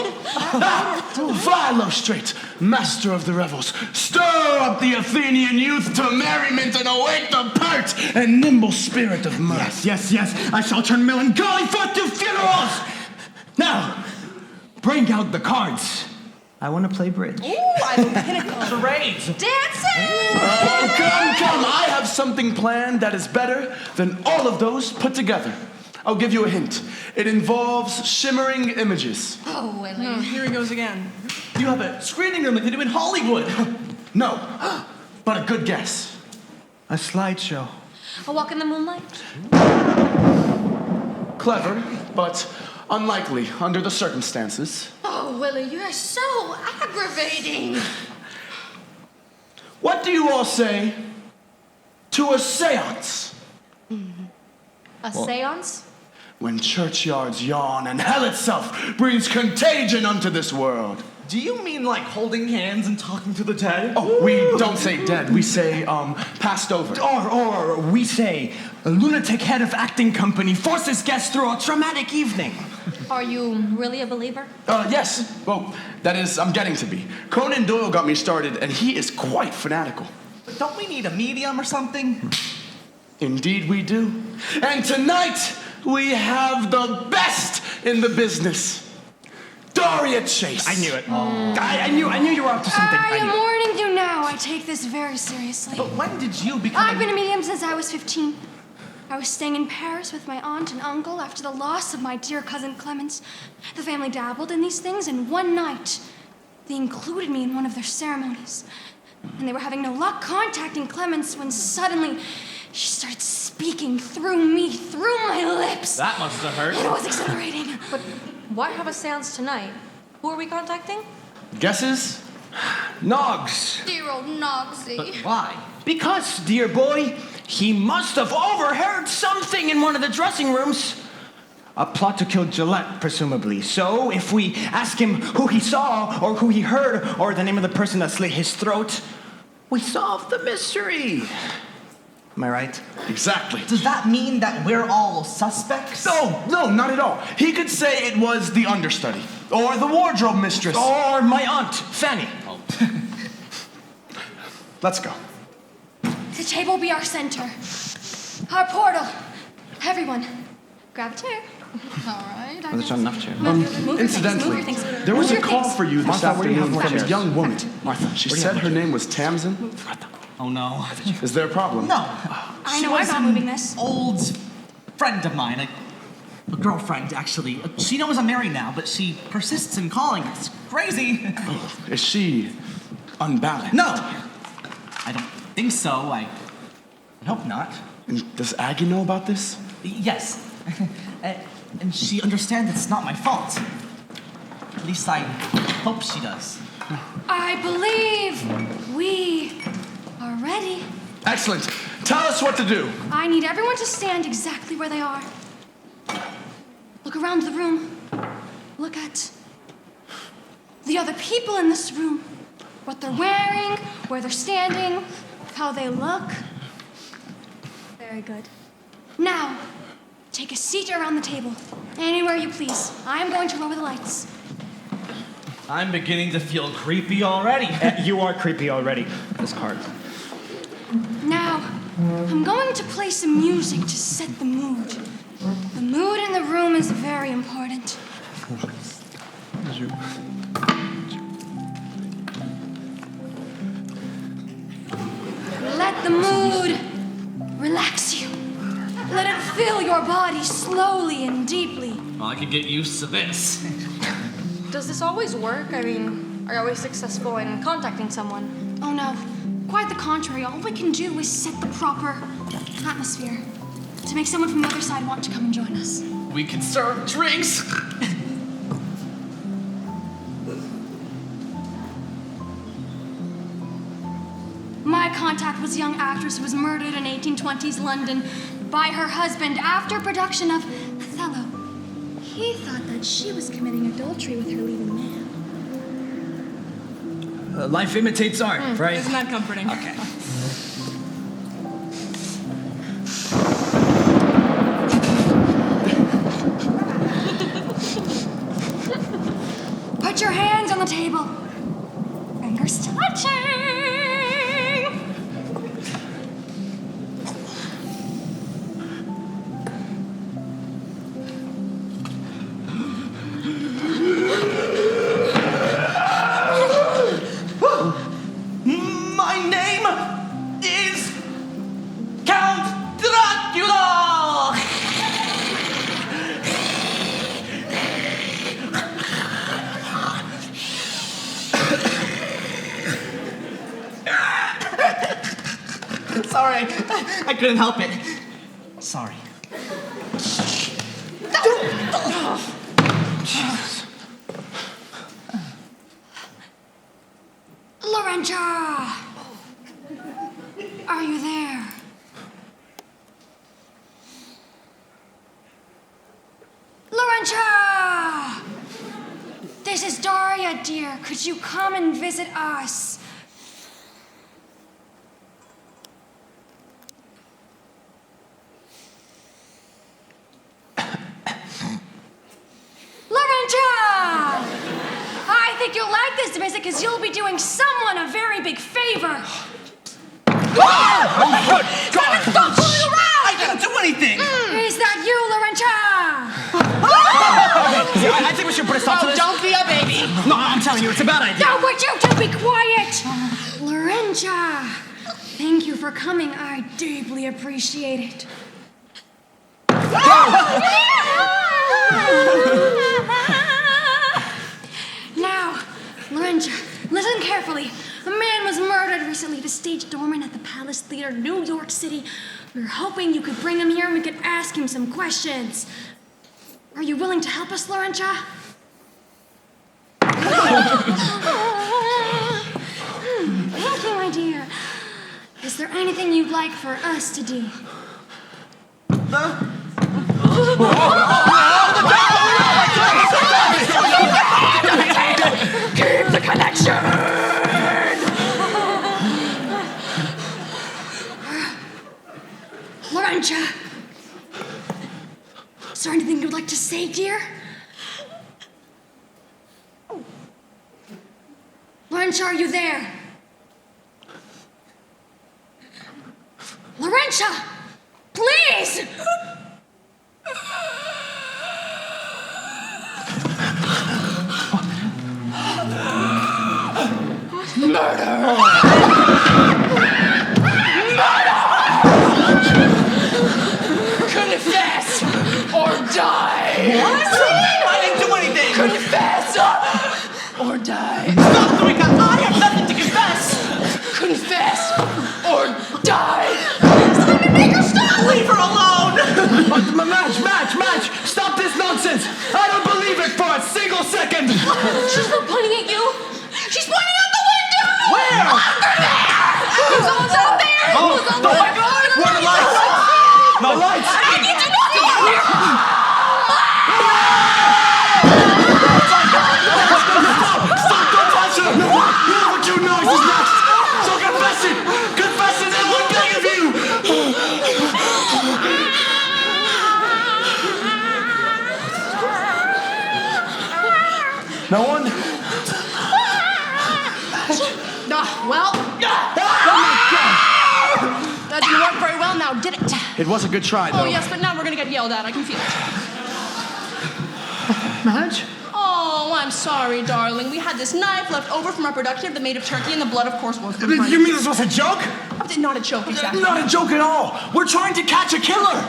Philostrate, master of the revels, stir up the Athenian youth to merriment and awake the pert and nimble spirit of mirth. Yes. I shall turn melancholy foot to funerals. Now, bring out the cards. I want to play bridge. Ooh, I love pinnacle. Charades. Dancing! Oh, come, I have something planned that is better than all of those put together. I'll give you a hint. It involves shimmering images. Oh, Willie. Here he goes again. You have a screening room like they do in Hollywood. No, but a good guess. A slideshow. A walk in the moonlight? Clever, but unlikely under the circumstances. Oh, Willie, you're so aggravating. What do you all say to a seance? A seance? When churchyards yawn and hell itself breathes contagion unto this world. Do you mean like holding hands and talking to the dead? Oh, we don't say dead, we say, passed over. Or we say, a lunatic head of acting company forces guests through a traumatic evening. Are you really a believer? Yes. Well, that is, I'm getting to be. Conan Doyle got me started, and he is quite fanatical. But don't we need a medium or something? Indeed we do. And tonight, we have the best in the business. Daria Chase. I knew it. I knew you were up to something. I I am knew it. warning you now. I take this very seriously. But when did you become I've been a medium since I was 15. I was staying in Paris with my aunt and uncle after the loss of my dear cousin Clemens. The family dabbled in these things, and one night, they included me in one of their ceremonies. And they were having no luck contacting Clemens when suddenly she started speaking through me, through my lips. That must have hurt. It was exhilarating. But why have a seance tonight? Who are we contacting? Guesses? Nogs. Dear old Nogsy. Why? Because, dear boy, he must have overheard something in one of the dressing rooms. A plot to kill Gillette, presumably. So, if we ask him who he saw, or who he heard, or the name of the person that slit his throat, we solve the mystery. Am I right? Exactly. Does that mean that we're all suspects? No, not at all. He could say it was the understudy, or the wardrobe mistress. Or my aunt, Fanny. Let's go. The table will be our center. Our portal. Everyone, grab a chair. All right. Well, there's not enough chairs. Move your Incidentally, things, move your things. there was Move a your call things. for you this Martha, where do you have afternoon more from a chairs? young woman. Martha, She where do you said have her more name was Tamsin. Oh no. Is there a problem? No. I She know, I'm was not an moving this. Old friend of mine, a girlfriend actually. She knows I'm married now, but she persists in calling. It's crazy. Is she unbalanced? No, I don't think so. I hope not. And does Aggie know about this? Yes, and she understands it's not my fault. At least I hope she does. I believe we are ready. Excellent. Tell us what to do. I need everyone to stand exactly where they are. Look around the room. Look at the other people in this room. What they're wearing, where they're standing, how they look. Very good. Now, take a seat around the table. Anywhere you please. I am going to lower the lights. I'm beginning to feel creepy already. You are creepy already. This card. Now, I'm going to play some music to set the mood. The mood in the room is very important. Let the mood relax you. Let it fill your body slowly and deeply. Well, I could get used to this. Does this always work? I mean, are you always successful in contacting someone? Oh no, quite the contrary. All we can do is set the proper atmosphere to make someone from the other side want to come and join us. We can serve drinks. My contact was a young actress who was murdered in 1820s London by her husband after production of Othello. He thought that she was committing adultery with her leading man. Life imitates art, right? Isn't that comforting? Okay. Put your hands on the table. Fingers touching. My name is Count Dracula. Sorry, I couldn't help it. Sorry. Lorenza! Are you there? This is Daria, dear. Could you come and visit us? Lorenza! I think you'll like this visit because you'll be doing someone a very big favor. Stop fooling around! I didn't do anything! Is that you, Lorenza? I think we should put a stop to this. Don't be a baby. No, I'm telling you, it's a bad idea. No, would you two be quiet? Lorenza, thank you for coming. I deeply appreciate it. Now, Lorenza, listen carefully. A man was murdered recently, the stage doorman at the Palace Theater, New York City. We were hoping you could bring him here and we could ask him some questions. Are you willing to help us, Lorenza? Thank you, my dear. Is there anything you'd like for us to do? Keep the connection! Lorenza! Is there anything you'd like to say, dear? Lorenza, are you there? Lorenza! Please! Confess or die! What? I didn't do anything! Confess or die! Stop doing that! I have nothing to confess! Confess or die! Make her stop! Leave her alone! Match! Stop this nonsense! I don't believe it for a single second! She's not pointing at you. She's pointing out the window! Where? Under there! Who's out there? Who's on the window? Where are the lights? No lights! I need to know you out here! Stop! Don't touch her! You know what you know is next! So confess it! Confess it, and one beg of you! No one? Well, that didn't work very well now, did it? It was a good try, though. Oh, yes, but now we're gonna get yelled at. I can feel it. Madge? Oh, I'm sorry, darling. We had this knife left over from our production of The Maid of Turkey, and the blood, of course, was You mean this was a joke? Not a joke, exactly. Not a joke at all! We're trying to catch a killer!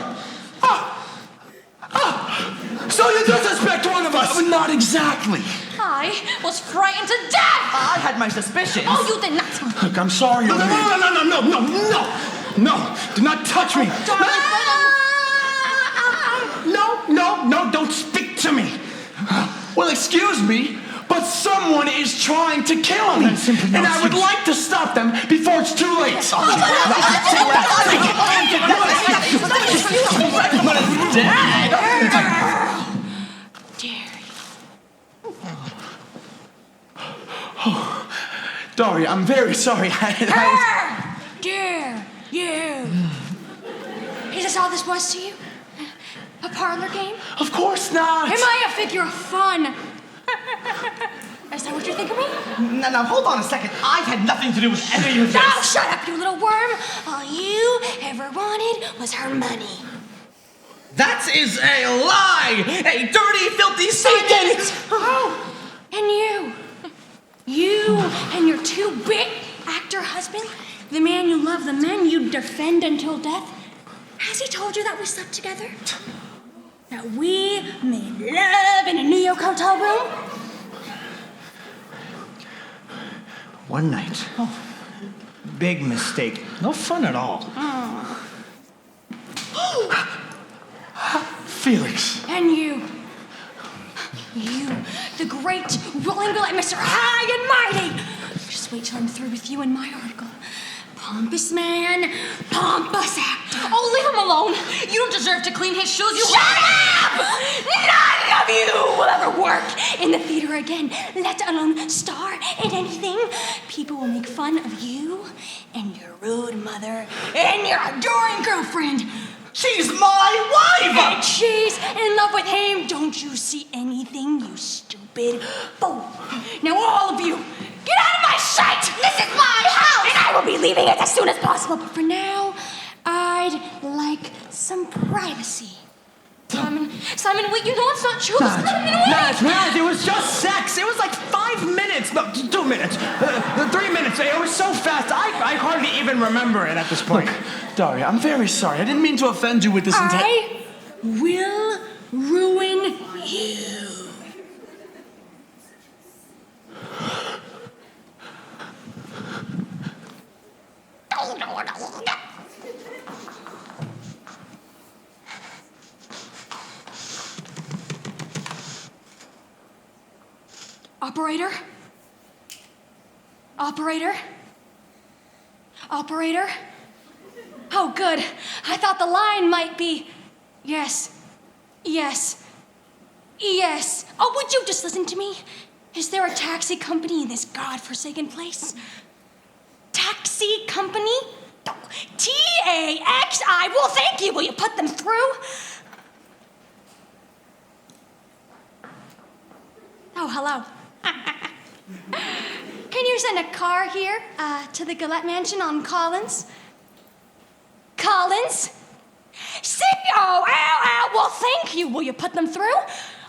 So you do suspect one of us? Not exactly. I was frightened to death! I had my suspicions. Oh, you did not. Look, I'm sorry. No! Do not touch me. No, don't speak to me. Well, excuse me, but someone is trying to kill me. And I would like to stop them before it's too late. Daria, I'm very sorry. Dear, you. Is this all this was to you? A parlor game? Of course not. Am I a figure of fun? Is that what you think of me? Now, hold on a second. I had nothing to do with any of this. Oh, shut up, you little worm. All you ever wanted was her money. That is a lie! A dirty, filthy Satan! Oh, and you and your two-bit actor husband, the man you love, the man you defend until death, has he told you that we slept together? That we made love in a New York hotel room? One night. Big mistake. No fun at all. Felix. And you, the great rolling like Mr. High and Mighty. Just wait till I'm through with you in my article. Pompous man, pompous actor. Oh, leave him alone. You don't deserve to clean his shoes. You Shut up! None of you will ever work in the theater again, let alone star in anything. People will make fun of you and your rude mother and your adoring girlfriend. She's my wife! And she's in love with him. Don't you see anything, you stupid fool? Now all of you, get out of my sight! This is my house! And I will be leaving it as soon as possible. But for now, I'd like some privacy. Simon, wait, you know it's not true. Nat, it was just sex. It was like 5 minutes. No, 2 minutes. 3 minutes. It was so fast. I hardly even remember it at this point. Look, Daria, I'm very sorry. I didn't mean to offend you with this I will ruin you. Operator? Operator? Operator? Oh, good. I thought the line might be... Yes. Yes. Yes. Oh, would you just listen to me? Is there a taxi company in this godforsaken place? Taxi company? T-A-X-I. Well, thank you. Will you put them through? Oh, hello. Can you send a car here to the Gillette mansion on Collins? Collins? C-O-L-L. Well, thank you. Will you put them through?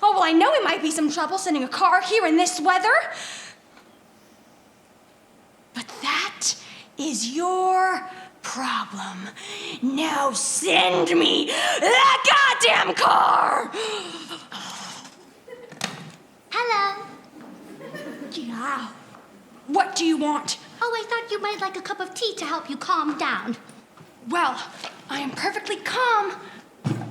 Oh, well, I know it might be some trouble sending a car here in this weather. But that is your problem. Now send me that goddamn car! Hello. Yeah. What do you want? Oh, I thought you might like a cup of tea to help you calm down. Well, I am perfectly calm,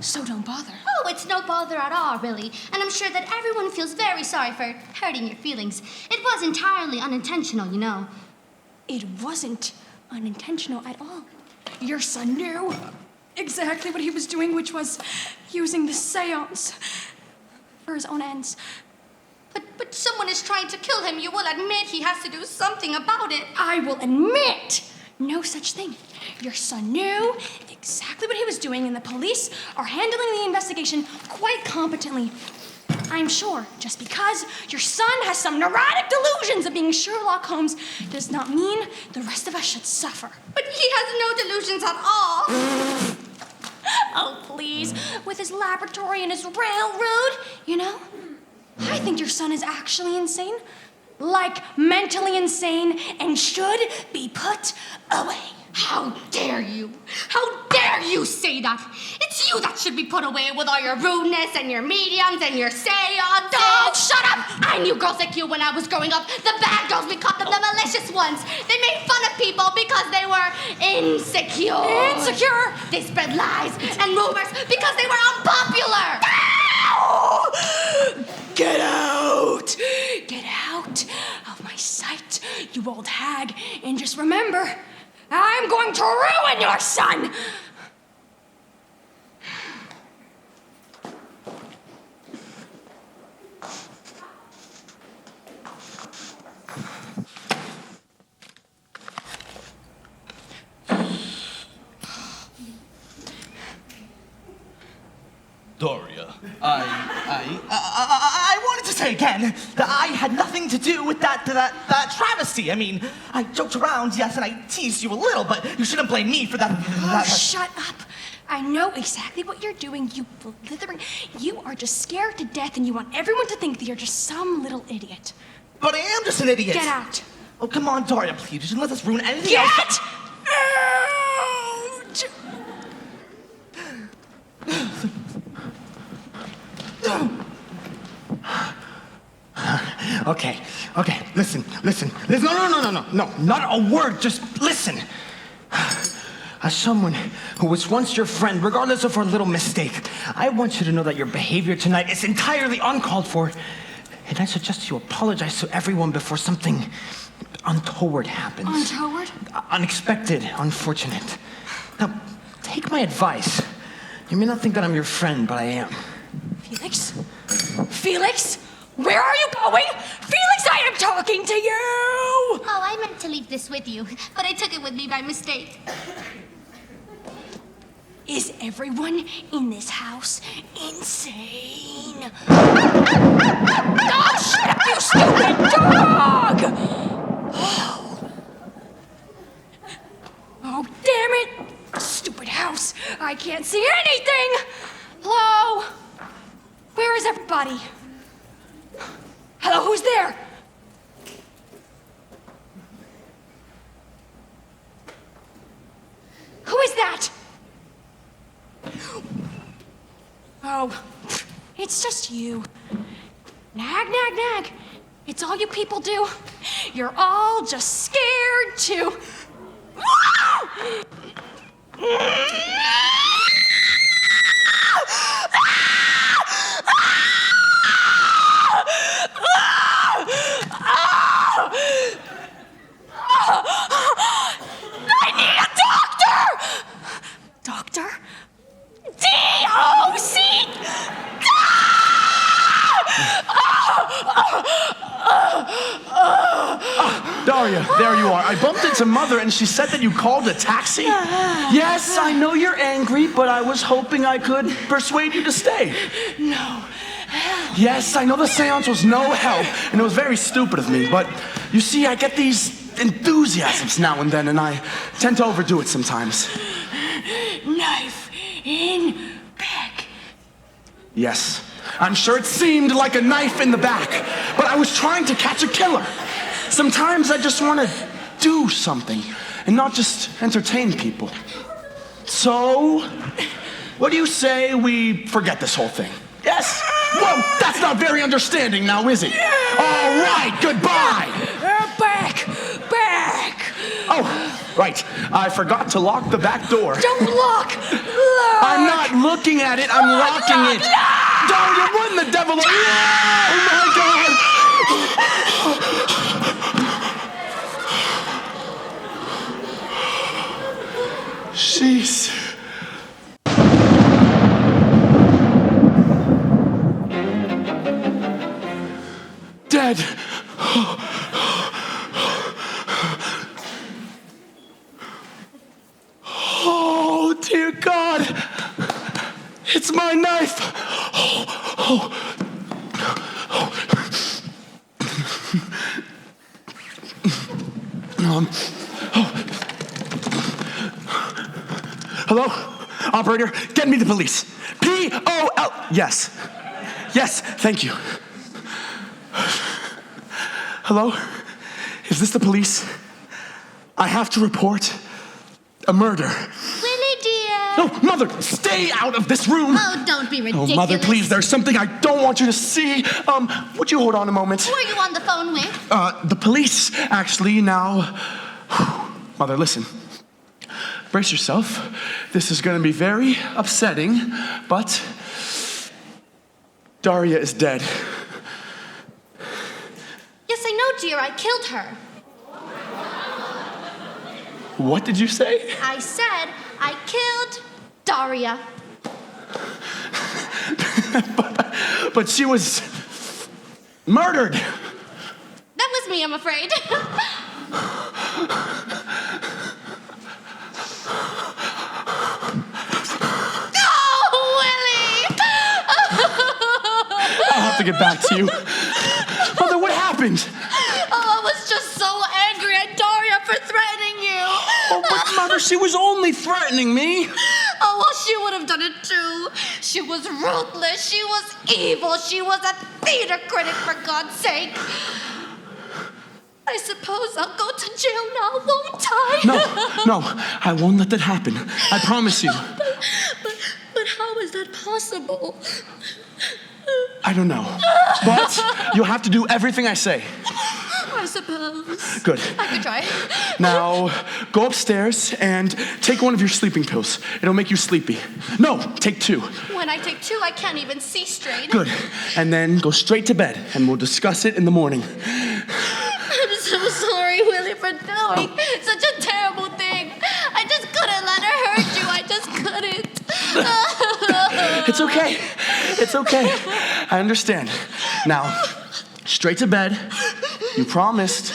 so don't bother. Oh, it's no bother at all, really. And I'm sure that everyone feels very sorry for hurting your feelings. It was entirely unintentional, you know. It wasn't unintentional at all. Your son knew exactly what he was doing, which was using the seance for his own ends. But someone is trying to kill him. You will admit he has to do something about it. I will admit no such thing. Your son knew exactly what he was doing, and the police are handling the investigation quite competently. I'm sure just because your son has some neurotic delusions of being Sherlock Holmes does not mean the rest of us should suffer. But he has no delusions at all. Oh, please. With his laboratory and his railroad, you know? I think your son is actually insane. Like, mentally insane and should be put away. How dare you? How dare you say that? It's you that should be put away with all your rudeness and your mediums and your seances. Oh, shut up! I knew girls like you when I was growing up. The bad girls, we called them the malicious ones. They made fun of people because they were insecure. Insecure? They spread lies and rumors because they were unpopular. Get out! Get out of my sight, you old hag. And just remember, I'm going to ruin your son! Daria, I wanted to say again that I had nothing to do with that travesty. I mean, I joked around, yes, and I teased you a little, but you shouldn't blame me for that. Oh, shut up. I know exactly what you're doing, you blithering. You are just scared to death and you want everyone to think that you're just some little idiot. But I am just an idiot. Get out. Oh, come on, Daria, please. You shouldn't let this ruin anything Get else. out! Okay, listen. No, not a word, just listen. As someone who was once your friend, regardless of our little mistake, I want you to know that your behavior tonight is entirely uncalled for. And I suggest you apologize to everyone before something untoward happens. Untoward? Unexpected, unfortunate. Now, take my advice. You may not think that I'm your friend, but I am. Felix? Felix, where are you going? Felix, I am talking to you! Oh, I meant to leave this with you, but I took it with me by mistake. Is everyone in this house insane? Oh, shut up, you stupid dog! Oh, damn it! Stupid house. I can't see anything! Hello? Where is everybody? Hello, who's there? Who is that? Oh, it's just you. Nag, nag, nag. It's all you people do. You're all just scared to... I need a doctor! Doctor? D-O-C! Daria, there you are. I bumped into Mother and she said that you called a taxi. Yes, I know you're angry, but I was hoping I could persuade you to stay. No. Yes, I know the seance was no help, and it was very stupid of me, but you see, I get these enthusiasms now and then, and I tend to overdo it sometimes. Knife in back. Yes, I'm sure it seemed like a knife in the back, but I was trying to catch a killer. Sometimes I just want to do something and not just entertain people. So, what do you say we forget this whole thing? Yes? Well, that's not very understanding now, is it? All right, goodbye! Back! Back! Oh, right. I forgot to lock the back door. Don't lock! Lock! I'm not looking at it, I'm locking it. Daria, run the devil away! Oh my God! Jeez. Dead. Oh, dear God. It's my knife. Hello? Operator, get me the police. P-O-L... Yes. Yes, thank you. Hello? Is this the police? I have to report a murder. Willie, dear. No, Mother, stay out of this room. Oh, don't be ridiculous. Oh, Mother, please, there's something I don't want you to see. Would you hold on a moment? Who are you on the phone with? The police, actually, now. Mother, listen. Brace yourself. This is going to be very upsetting, but Daria is dead. Yes, I know, dear. I killed her. What did you say? I said I killed Daria. But she was murdered. That was me, I'm afraid. I'll have to get back to you. Mother, what happened? Oh, I was just so angry at Daria for threatening you. Oh, but Mother, she was only threatening me. Oh, well, she would have done it too. She was ruthless. She was evil. She was a theater critic, for God's sake. I suppose I'll go to jail now, won't I? No, I won't let that happen. I promise you. But how is that possible? I don't know. But you'll have to do everything I say. I suppose. Good. I could try. Now, go upstairs and take one of your sleeping pills. It'll make you sleepy. No, take 2. When I take 2, I can't even see straight. Good. And then go straight to bed, and we'll discuss it in the morning. I'm so sorry, Willie, for doing such a terrible thing. I just couldn't let her hurt you. I just couldn't. It's okay. It's okay. I understand. Now, straight to bed. You promised.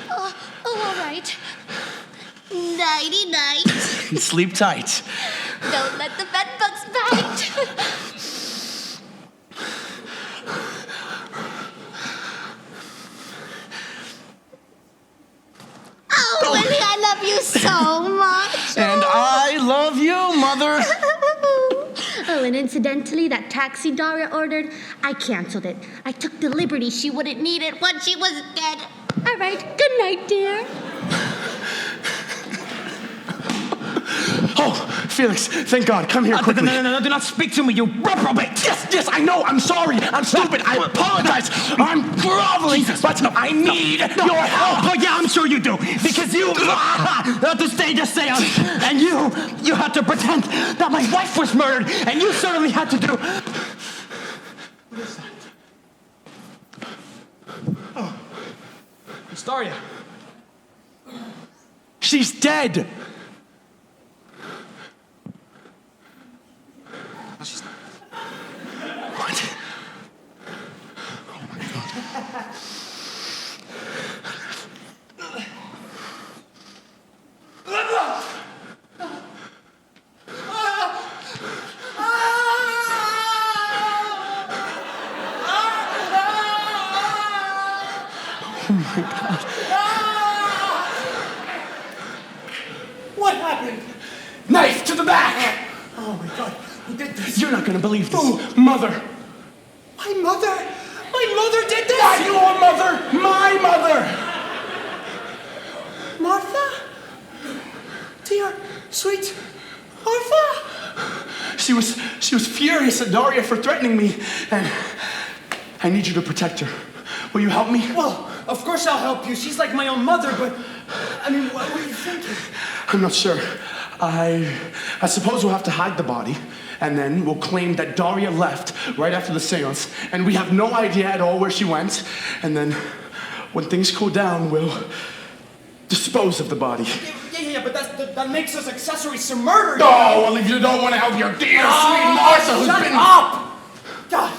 Oh, all right. Nighty-night. Sleep tight. Don't let the bed bugs bite. Oh, Willie, I love you so much. And I love you, Mother. Oh, and incidentally, that taxi Daria ordered, I canceled it. I took the liberty she wouldn't need it once she was dead. All right, good night, dear. Oh, Felix, thank God. Come here quickly. No, do not speak to me, you reprobate! Yes, I know. I'm sorry. I'm stupid. I apologize. I'm groveling, but I need your help. Oh, yeah, I'm sure you do. Because you had to stage a seance, and you had to pretend that my wife was murdered, and you certainly had to do... What is that? Oh, it's Daria. She's dead. What? Oh, my God. Oh, my God. What happened? Knife to the back! Oh, my God. Who did this? You're not gonna believe this. Mother! My mother? My mother did this? Not your mother! My mother! Martha? Dear, sweet Martha? She was furious at Daria for threatening me, and I need you to protect her. Will you help me? Well, of course I'll help you. She's like my own mother, but... I mean, what were you thinking? I'm not sure. I suppose we'll have to hide the body, and then we'll claim that Daria left right after the seance, and we have no idea at all where she went, and then when things cool down, we'll dispose of the body. Yeah, but that makes us accessories to murder. Oh, well, if you don't want to help your dear sweet Martha, who's shut been... up! God,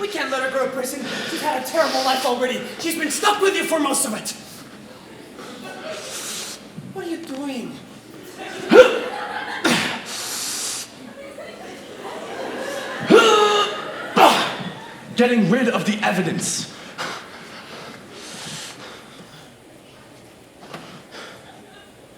we can't let her go to prison. She's had a terrible life already. She's been stuck with you for most of it. What are you doing? Getting rid of the evidence.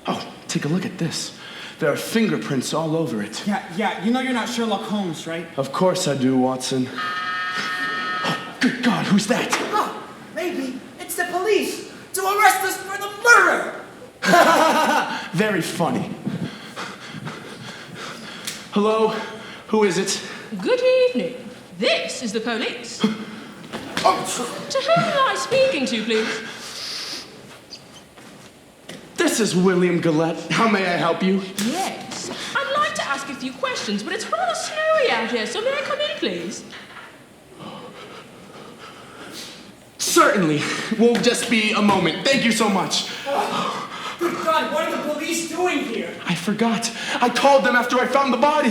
Oh, take a look at this. There are fingerprints all over it. Yeah, you know you're not Sherlock Holmes, right? Of course I do, Watson. Oh, good God, who's that? Oh, maybe it's the police to arrest us for the murder! Very funny. Hello? Who is it? Good evening. This is the police. To whom am I speaking to, please? This is William Gillette. How may I help you? Yes. I'd like to ask a few questions, but it's rather snowy out here, so may I come in, please? Certainly. We'll just be a moment. Thank you so much. Good God, what are the police doing here? I forgot. I called them after I found the body.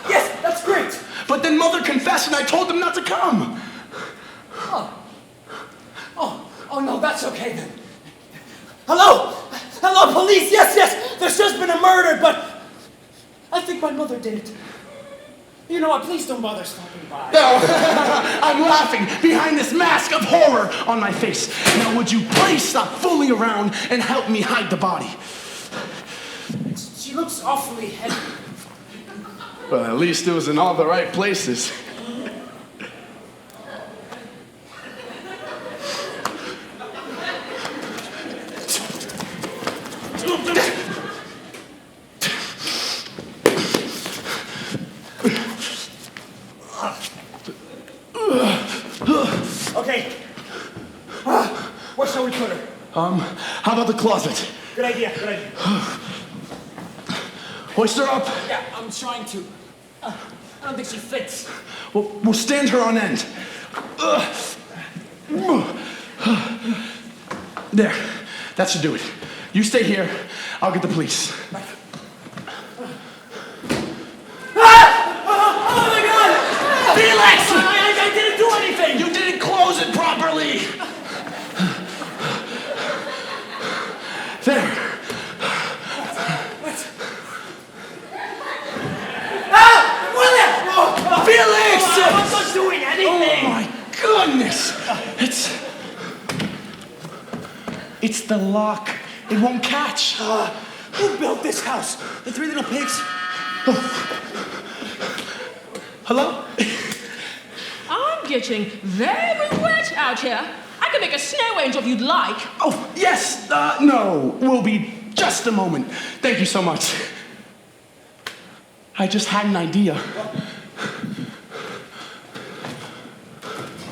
Yes, that's great. But then Mother confessed and I told them not to come. Oh, no, that's okay then. Hello, police, yes, there's just been a murder, but I think my mother did it. You know what, please don't bother stopping by. No, I'm laughing behind this mask of horror on my face. Now would you please stop fooling around and help me hide the body? She looks awfully heavy. Well, at least it was in all the right places. Okay. Where shall we put her? How about the closet? Good idea. Hoist her up. Yeah, I'm trying to. I don't think she fits. We'll stand her on end. There. That should do it. You stay here. I'll get the police. Oh my God! Felix! It's the lock. It won't catch. Who built this house? The three little pigs. Hello? I'm getting very wet out here. I can make a snow angel if you'd like. Oh, yes. No. We'll be just a moment. Thank you so much. I just had an idea.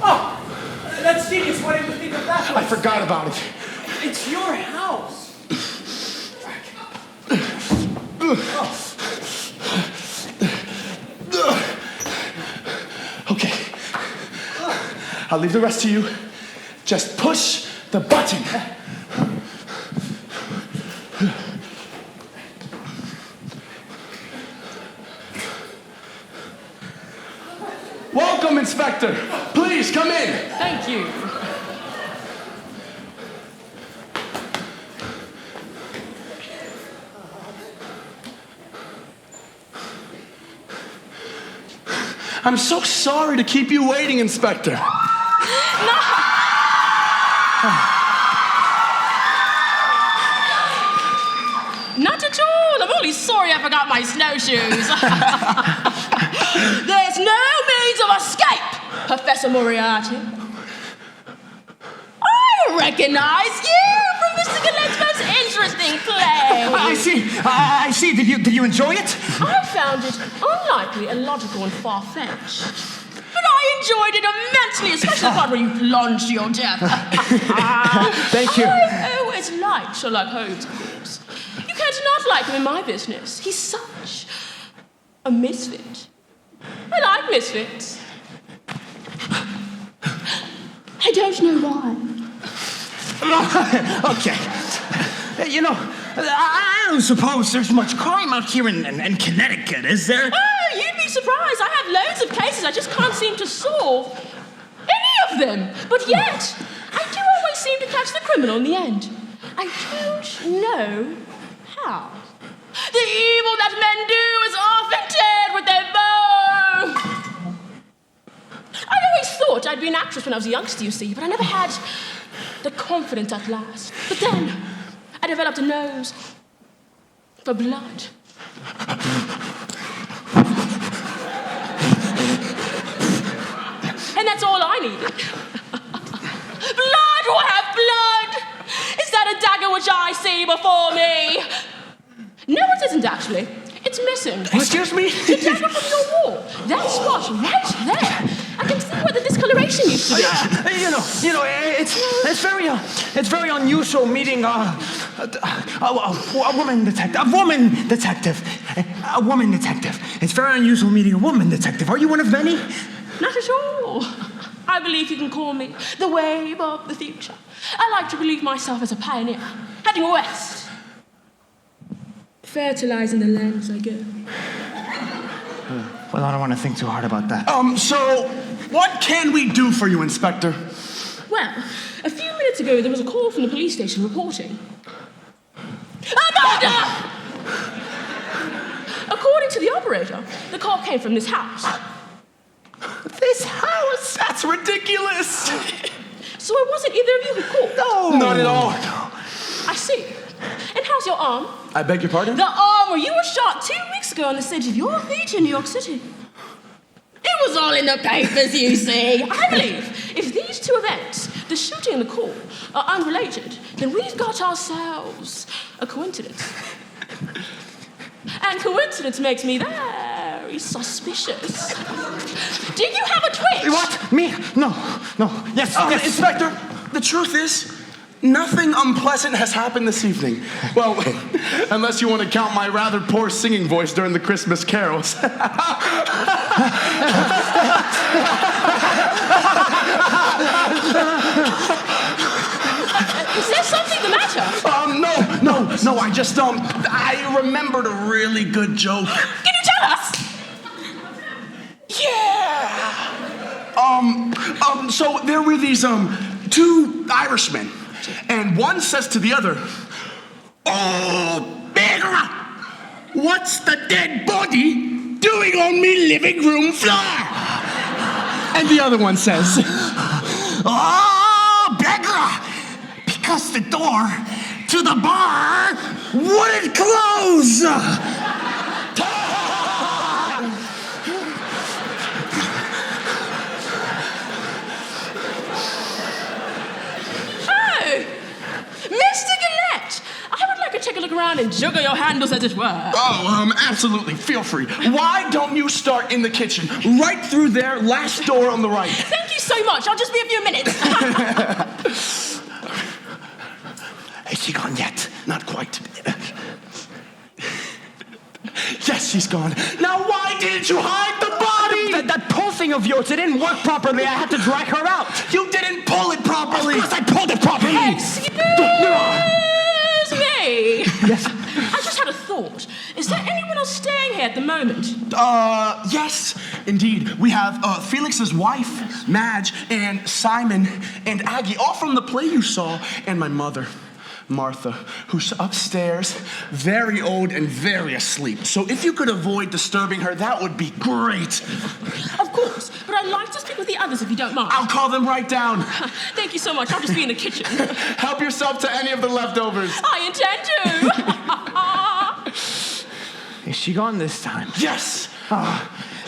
Oh, that's genius. Why didn't you think of that? I forgot about it. It's your house. Okay. I'll leave the rest to you. Just push the button. Welcome, Inspector. Please come in. Thank you. I'm so sorry to keep you waiting, Inspector. Not at all. I'm only sorry I forgot my snowshoes. There's no means of escape, Professor Moriarty. I recognize you from Mr. Gillette's most interesting play. I see. Did you enjoy it? I found it unlikely, illogical, and far-fetched. But I enjoyed it immensely, especially the part where you plunged to your death. Thank you. I've always liked Sherlock Holmes, of course. You can't not like him in my business. He's such a misfit. I like misfits. I don't know why. Okay. You know, I don't suppose there's much crime out here in Connecticut, is there? Oh, you'd be surprised. I have loads of cases. I just can't seem to solve any of them. But yet, I do always seem to catch the criminal in the end. I don't know how. The evil that men do is often dead with their bow. I always thought I'd be an actress when I was a youngster, you see, but I never had the confidence at last. But then, I developed a nose for blood. And that's all I needed. Blood will have blood! Is that a dagger which I see before me? No, it isn't actually. It's missing. Excuse me? The dagger from your wall. That spot right there. I can see where the discoloration used to be. You know, it's very unusual meeting a woman detective. A woman detective. It's very unusual meeting a woman detective. Are you one of many? Not at all. I believe you can call me the wave of the future. I like to believe myself as a pioneer, heading west. Fertilizing the land as I go. Well, I don't want to think too hard about that. So, what can we do for you, Inspector? Well, a few minutes ago, there was a call from the police station reporting a murder! According to the operator, the call came from this house. This house? That's ridiculous! So it wasn't either of you who called? No! Not at all. I see. And how's your arm? I beg your pardon? The arm where you were shot 2 weeks ago on the stage of your theatre in New York City. It was all in the papers, you see. I believe if these two events, the shooting and the call, are unrelated, then we've got ourselves a coincidence. And coincidence makes me very suspicious. Do you have a twitch? What? Me? No. Yes, yes. Inspector, the truth is, nothing unpleasant has happened this evening. Well, unless you want to count my rather poor singing voice during the Christmas carols. Is there something the matter? No, I just, I remembered a really good joke. Can you tell us? Yeah! So there were these, two Irishmen, and one says to the other, "Oh, beggar! What's the dead body doing on me living room floor?" And the other one says, "Oh, beggar! because the door to the bar wouldn't close. Mr. Gillette, I would like to take a look around and juggle your handles, as it were. Oh, absolutely. Feel free. Why don't you start in the kitchen? Right through there, last door on the right. Thank you so much. I'll just be a few minutes. Is she gone yet? Not quite. Yes, she's gone. Now, why didn't you hide the body? That pull thing of yours, it didn't work properly. I had to drag her out. You didn't pull it properly. Of course I pulled it properly. Excuse me. Yes? I just had a thought. Is there anyone else staying here at the moment? Yes, indeed. We have Felix's wife, Madge, and Simon, and Aggie, all from the play you saw, and my mother, Martha, who's upstairs, very old and very asleep. So if you could avoid disturbing her, that would be great. Of course, but I'd like to speak with the others if you don't mind. I'll call them right down. Thank you so much. I'll just be in the kitchen. Help yourself to any of the leftovers. I intend to. Is she gone this time? Yes.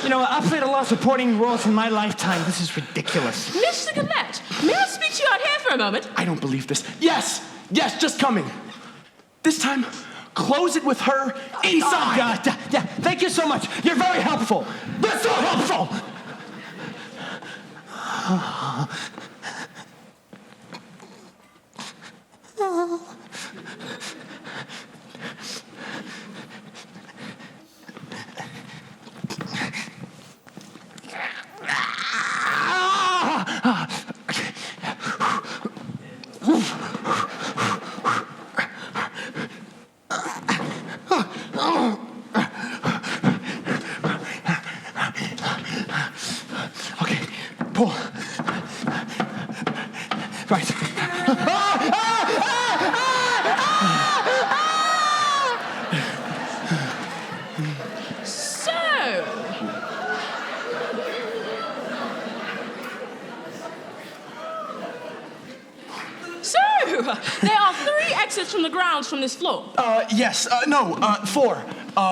You know, I've played a lot of supporting roles in my lifetime. This is ridiculous. Mr. Gillette, may I speak to you out here for a moment? I don't believe this. Yes, just coming. This time, close it with her inside. Yeah, thank you so much. You're very helpful. That's so helpful. Okay, pull. Right. So, there are 3 exits from the grounds from this floor. Yes, 4.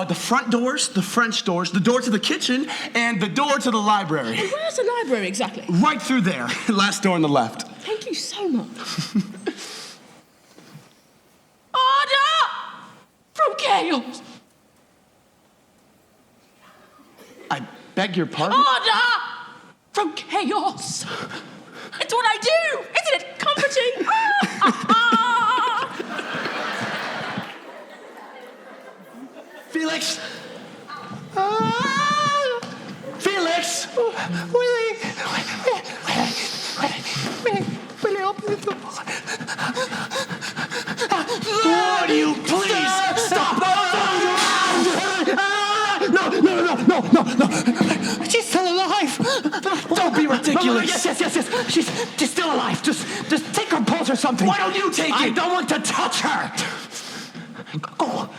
The front doors, the French doors, the door to the kitchen, and the door to the library. And where's the library exactly? Right through there, last door on the left. Thank you so much. Order from chaos. I beg your pardon? Order from chaos. It's what I do. Isn't it comforting? Felix! Felix! Willie, open the door. Would you please stop? No. She's still alive. Don't be ridiculous. Yes. She's still alive. Just take her pulse or something. Why don't you take it? I don't want to touch her. Go.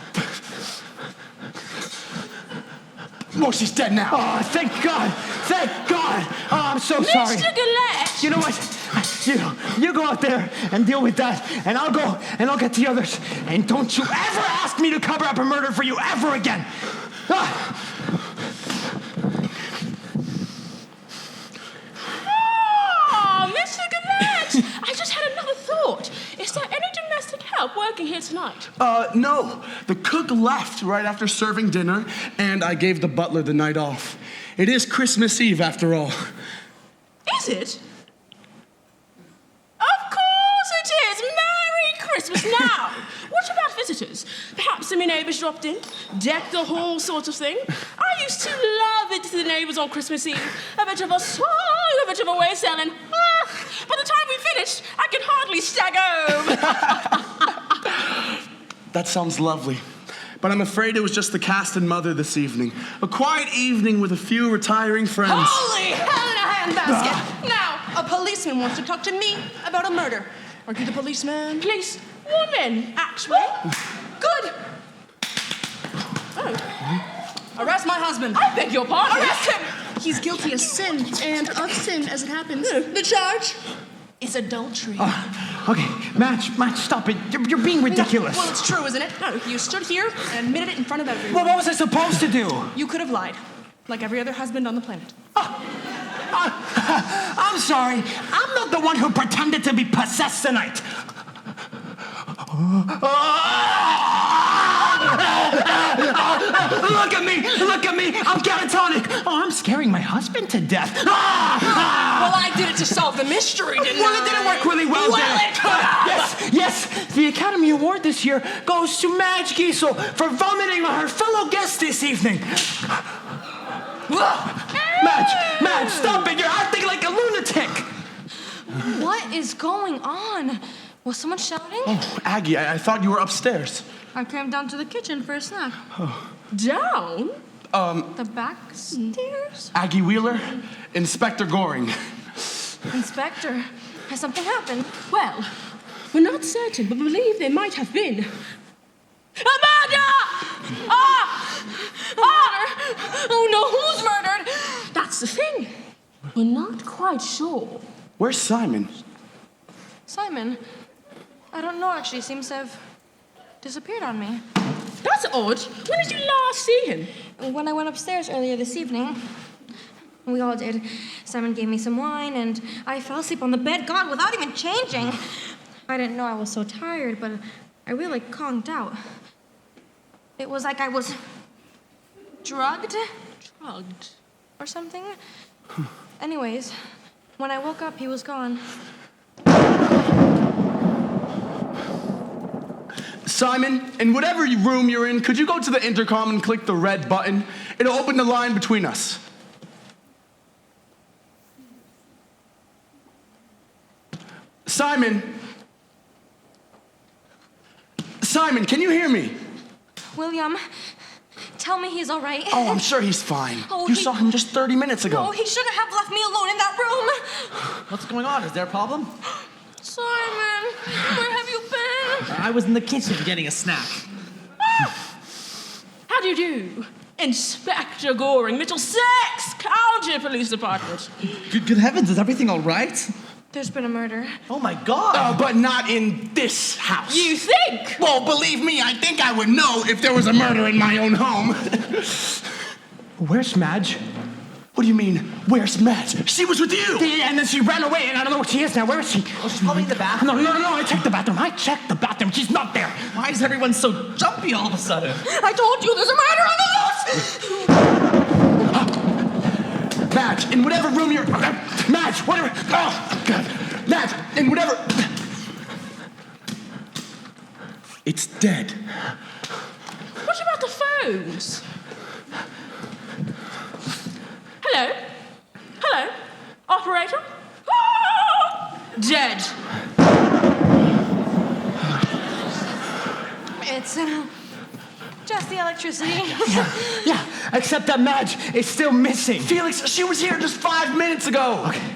Oh, she's dead now. Oh, thank God. Oh, I'm so sorry. Mr. Gillette! You know what? You go out there and deal with that, and I'll go and I'll get the others. And don't you ever ask me to cover up a murder for you ever again. Oh, Mr. Gillette! I just had another thought. Is there any domestic help working here tonight? No. The cook left right after serving dinner, and I gave the butler the night off. It is Christmas Eve, after all. Is it? Of course it is! Merry Christmas! Now, what about visitors? Perhaps some of your neighbors dropped in, decked the hall sort of thing. I used to love it to the neighbors on Christmas Eve. A bit of a song, a bit of a way selling. By the time we finished, I could hardly stagger home. That sounds lovely. But I'm afraid it was just the cast and mother this evening. A quiet evening with a few retiring friends. Holy hell in a handbasket! Now, a policeman wants to talk to me about a murder. Are you the policeman? Police woman, actually. Good. Oh. Arrest my husband. I beg your pardon. Arrest him! He's guilty of sin, and of sin as it happens. The charge is adultery. Okay, Madge, stop it. You're being ridiculous. Well, it's true, isn't it? No, you stood here and admitted it in front of everyone. Well, what was I supposed to do? You could have lied, like every other husband on the planet. I'm sorry. I'm not the one who pretended to be possessed tonight. Look at me. I'm catatonic. Oh, I'm scaring my husband to death. Well, I did it to solve the mystery, didn't I? Well, it didn't work really well, did it? Yes. The Academy Award this year goes to Madge Giesel for vomiting on her fellow guest this evening. Madge, stop it. You're acting like a lunatic. What is going on? Was someone shouting? Oh, Aggie, I thought you were upstairs. I came down to the kitchen for a snack. Down? The back stairs? Aggie Wheeler, Inspector Goring. Inspector, has something happened? Well, we're not certain, but believe there might have been. Amanda! Murder! Oh no, who's murdered? That's the thing. We're not quite sure. Where's Simon? Simon? I don't know, actually. Seems to have disappeared on me. That's odd. When did you last see him? When I went upstairs earlier this evening. We all did. Simon gave me some wine, and I fell asleep on the bed, gone, without even changing. I didn't know I was so tired, but I really conked out. It was like I was drugged or something. Anyways, when I woke up, he was gone. Simon, in whatever room you're in, could you go to the intercom and click the red button? It'll open the line between us. Simon, can you hear me? William, tell me he's all right. Oh, I'm sure he's fine. You saw him just 30 minutes ago. No, he shouldn't have left me alone in that room. What's going on? Is there a problem? Simon, where have you been? I was in the kitchen getting a snack. How do you do? Inspector Goring, Middlesex County Police Department. Good heavens, is everything all right? There's been a murder. Oh my God. But not in this house. You think? Well, believe me, I think I would know if there was a murder in my own home. Where's Madge? What do you mean, where's Madge? She was with you! Yeah, and then she ran away, and I don't know where she is now. Where is she? Oh, she's probably in the bathroom. No, I checked the bathroom. She's not there. Why is everyone so jumpy all of a sudden? I told you there's a murder on the loose! Madge, in whatever room you're... Madge, whatever... Oh, God. Madge, in whatever... It's dead. What about the phones? Hello? Operator? Dead. It's just the electricity. Yeah, except that Madge is still missing. Felix, she was here just 5 minutes ago. Okay.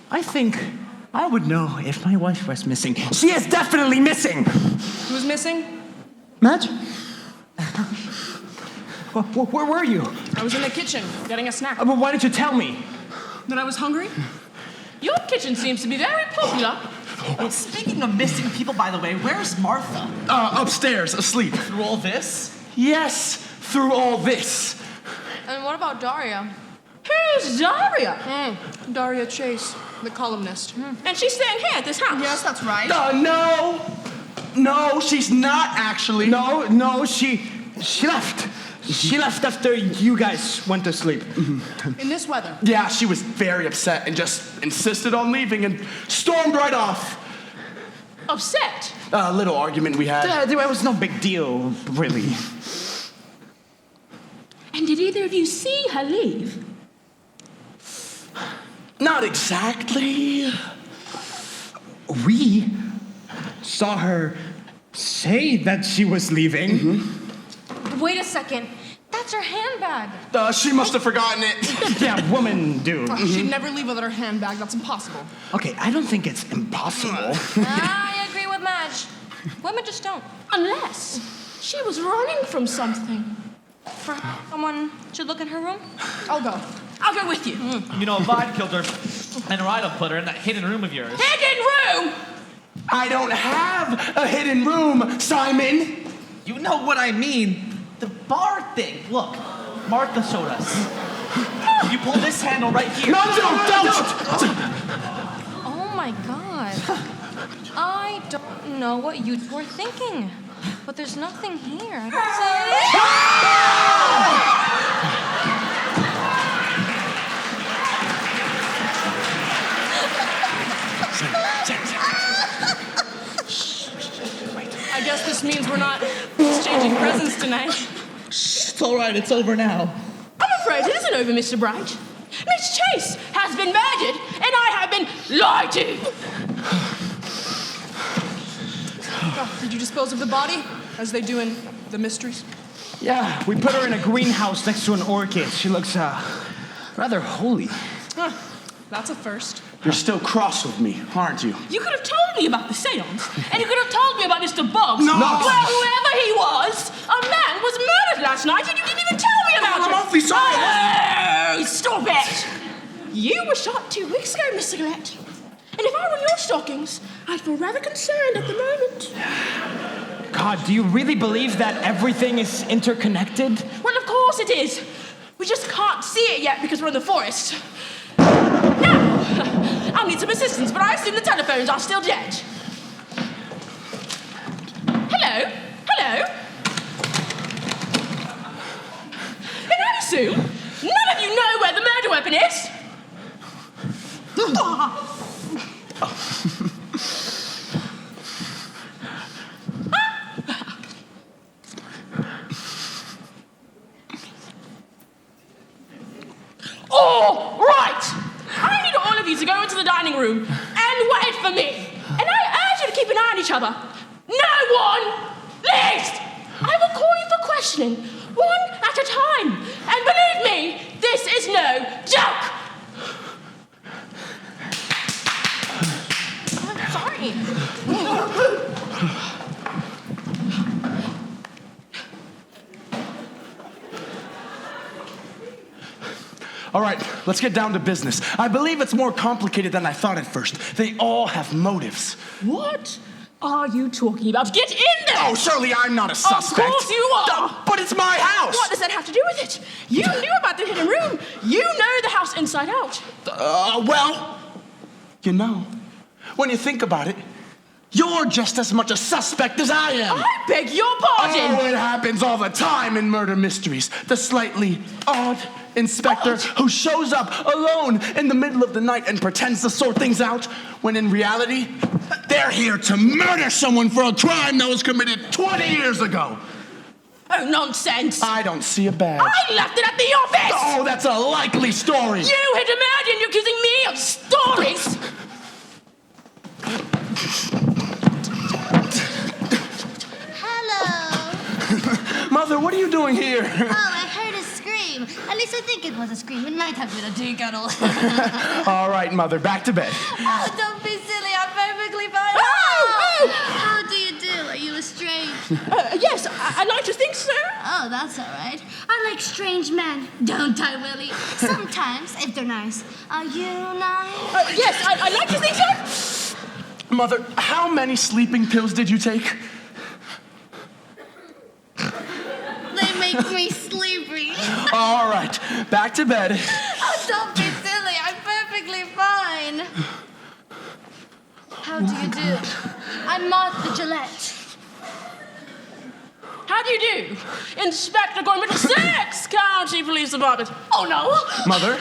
I think I would know if my wife was missing. She is definitely missing. Who's missing? Madge? Where were you? I was in the kitchen getting a snack. Well, why didn't you tell me? That I was hungry? Your kitchen seems to be very popular. Well, speaking of missing people, by the way, where's Martha? Upstairs, asleep. Through all this? Yes, through all this. And what about Daria? Who's Daria? Daria Chase, the columnist. And she's staying here at this house. Yes, that's right. No, she's not actually. No, she left. She left after you guys went to sleep. In this weather. Yeah, she was very upset and just insisted on leaving and stormed right off. Upset? A little argument we had. There was no big deal, really. And did either of you see her leave? Not exactly. We saw her say that she was leaving. Wait a second. That's her handbag. She must have forgotten it. Yeah, women do. She'd never leave without her handbag. That's impossible. Okay, I don't think it's impossible. I agree with Madge. Women just don't. Unless she was running from something. Someone should look in her room. I'll go. I'll go with you. You know, Vibe killed her. And right, I'll put her in that hidden room of yours. Hidden room? I don't have a hidden room, Simon. You know what I mean. The bar thing. Look, Martha showed us. You pull this handle right here. No, don't! Oh my god. I don't know what you were thinking, but there's nothing here. I I guess this means we're not exchanging presents tonight. It's all right. It's over now. I'm afraid it isn't over, Mr. Bright. Miss Chase has been murdered, and I have been lied to. Did you dispose of the body, as they do in the mysteries? Yeah, we put her in a greenhouse next to an orchid. She looks, rather holy. Huh, that's a first. You're still cross with me, aren't you? You could have told me about the seance, and you could have told me about Mr. Boggs. No. Well, whoever he was, a man was murdered last night, and you didn't even tell me about it. I'm awfully sorry. Oh, stop it. You were shot 2 weeks ago, Mr. Gillette. And if I were in your stockings, I'd feel rather concerned at the moment. God, do you really believe that everything is interconnected? Well, of course it is. We just can't see it yet because we're in the forest. Now, I'll need some assistance, but I assume the telephones are still dead. Hello? Hello? And I assume none of you know where the murder weapon is? All right! I need all of you to go into the dining room and wait for me. And I urge you to keep an eye on each other. No one leaves! I will call you for questioning, one at a time. And believe me, this is no joke! I'm sorry. All right, let's get down to business. I believe it's more complicated than I thought at first. They all have motives. What are you talking about? Get in there! Oh, surely I'm not a suspect. Of course you are! But it's my house! What does that have to do with it? You knew about the hidden room. You know the house inside out. Well, you know, when you think about it, you're just as much a suspect as I am. I beg your pardon! Oh, it happens all the time in murder mysteries. The slightly odd inspector who shows up alone in the middle of the night and pretends to sort things out, when in reality, they're here to murder someone for a crime that was committed 20 years ago. Oh, nonsense. I don't see a badge. I left it at the office! Oh, that's a likely story. You had imagined you're accusing me of stories! Hello. Mother, what are you doing here? Oh, I heard a scream. At least I think it was a scream. It might have been a de-cuddle. All right, Mother, back to bed. Oh, don't be silly. I'm perfectly fine. Oh! How do you do? Are you estranged? Yes, I'd like to think so. Oh, that's all right. I like strange men, don't I, Willie? Sometimes, if they're nice. Are you nice? Yes, I'd like to think so. Mother, how many sleeping pills did you take? They make me sleepy. All right, back to bed. Oh, don't be silly. I'm perfectly fine. How do you do? I'm Martha Gillette. How do you do? Inspector going to 6 County Police Department. Oh, no. Mother?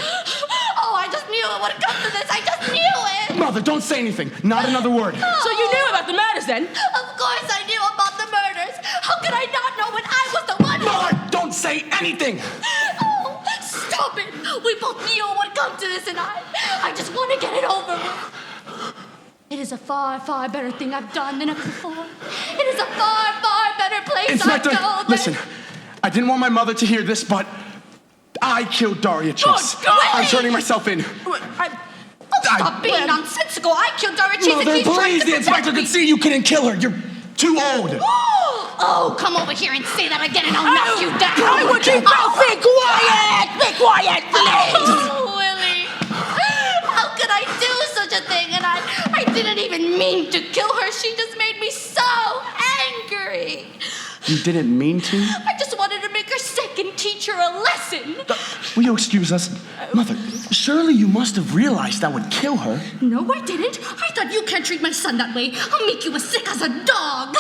Oh, I just knew it would come to this. I just knew it. Mother, don't say anything. Not another word. So you knew about the murders then? Of course I knew about the murders. How could I not know when I was the one who... Mother, don't say anything. Oh, stop it. We both knew it would come to this, and I just want to get it over with. It is a far, far better thing I've done than ever before. It is a far, far better place Inspector, I've gone. listen. I didn't want my mother to hear this, but I killed Daria Chase. Good God! I'm turning myself in. Stop being nonsensical. I killed Daria Chase. Mother, and he's trying please, to the protect inspector me. could see you couldn't kill her. You're too old. Oh, come over here and say that again, and I'll knock you down. I would you both be quiet! Be quiet, please! Oh, Willie. How could I didn't even mean to kill her. She just made me so angry. You didn't mean to? I just wanted to make her sick and teach her a lesson. Will you excuse us? Mother, surely you must have realized that would kill her. No, I didn't. I thought you can't treat my son that way. I'll make you as sick as a dog.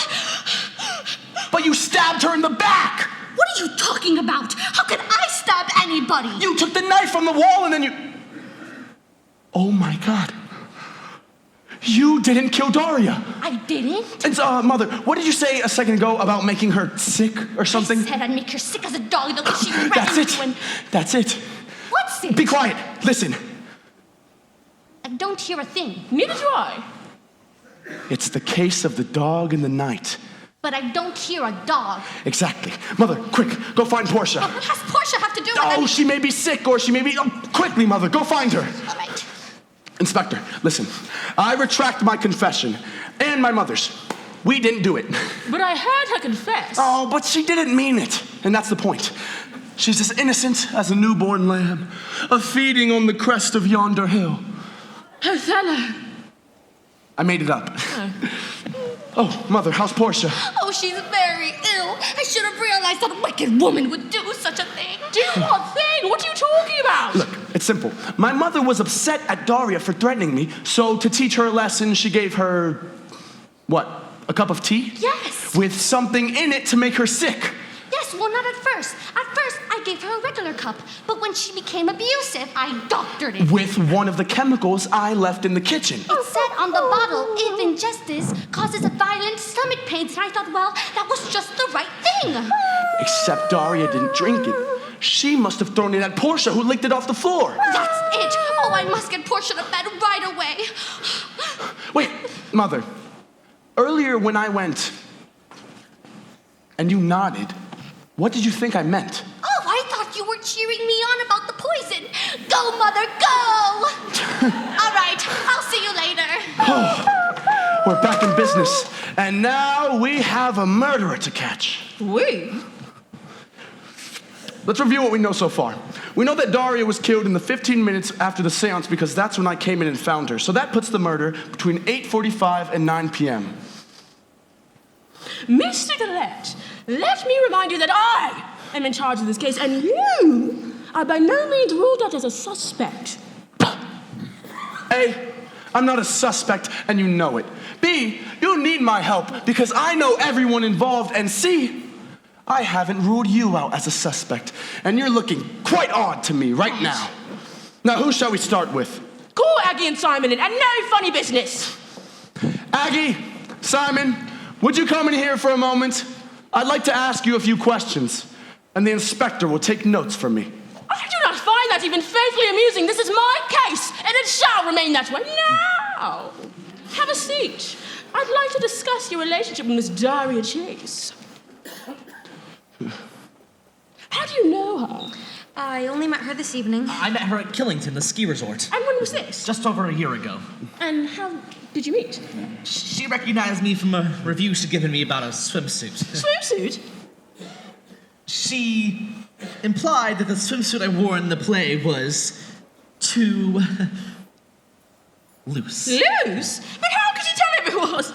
But you stabbed her in the back! What are you talking about? How could I stab anybody? You took the knife from the wall and then you... Oh my God. You didn't kill Daria. I didn't? And Mother, what did you say a second ago about making her sick or something? I said I'd make her sick as a dog the way she threatened That's it. you and... That's it. What's it? Be quiet. Listen. I don't hear a thing. Neither do I. It's the case of the dog in the night. But I don't hear a dog. Exactly. Mother, quick, go find Portia. But what has Portia have to do with Oh, it? she may be sick or she may be... Oh, quickly, Mother, go find her. All right. Inspector, listen. I retract my confession and my mother's. We didn't do it. But I heard her confess. Oh, but she didn't mean it. And that's the point. She's as innocent as a newborn lamb, a feeding on the crest of yonder hill. Othello. I made it up. Oh, Mother, how's Portia? Oh, she's very ill. I should have realized that a wicked woman would do such a thing. Do what thing? What are you talking about? Look, it's simple. My mother was upset at Daria for threatening me, so to teach her a lesson, she gave her, what, a cup of tea? Yes. With something in it to make her sick. Yes, well, not at first. At first, I gave her a regular cup. But when she became abusive, I doctored it. With one of the chemicals I left in the kitchen. It said on the bottle, if injustice causes violent stomach pains. And I thought, well, that was just the right thing. Except Daria didn't drink it. She must have thrown it at Portia, who licked it off the floor. That's it. Oh, I must get Portia to bed right away. Wait, Mother. Earlier when I went and you nodded, what did you think I meant? Oh, I thought you were cheering me on about the poison. Go, Mother, go! All right, I'll see you later. Oh, we're back in business. And now we have a murderer to catch. We? Let's review what we know so far. We know that Daria was killed in the 15 minutes after the seance because that's when I came in and found her. So that puts the murder between 8:45 and 9 p.m. Mr. Gillette, let me remind you that I am in charge of this case, and you are by no means ruled out as a suspect. A, I'm not a suspect, and you know it. B, you need my help because I know everyone involved, and C, I haven't ruled you out as a suspect, and you're looking quite odd to me right now. Now, who shall we start with? Call Aggie and Simon in, and no funny business. Aggie, Simon, would you come in here for a moment? I'd like to ask you a few questions, and the inspector will take notes for me. I do not find that even faithfully amusing. This is my case, and it shall remain that way. Now, have a seat. I'd like to discuss your relationship with Miss Daria Chase. How do you know her? I only met her this evening. I met her at Killington, the ski resort. And when was this? Just over a year ago. And how did you meet? She recognized me from a review she'd given me about a swimsuit. Swimsuit? She implied that the swimsuit I wore in the play was too loose. Loose? But how could you tell if it was?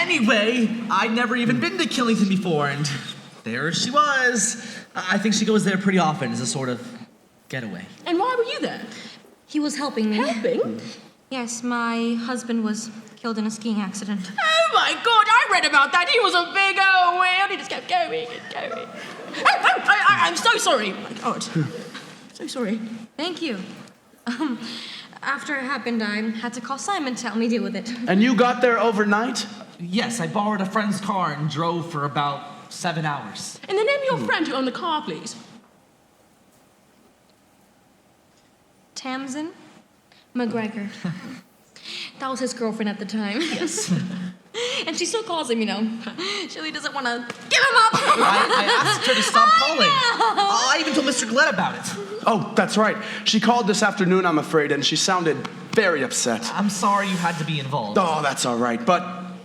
Anyway, I'd never even been to Killington before, and there she was. I think she goes there pretty often as a sort of getaway. And why were you there? He was helping me. Helping? Yes, my husband was killed in a skiing accident. Oh my God, I read about that. He was a big old whale. He just kept going and going. I'm so sorry. Oh my God. So sorry. Thank you. After it happened, I had to call Simon to help me deal with it. And you got there overnight? Yes, I borrowed a friend's car and drove for about 7 hours. And the name of your friend who owned the car, please. Tamsin McGregor. That was his girlfriend at the time. Yes. And she still calls him, you know. She really doesn't want to give him up. I asked her to stop calling. I even told Mr. Gillette about it. Oh, that's right. She called this afternoon, I'm afraid, and she sounded very upset. I'm sorry you had to be involved. Oh, that's all right. But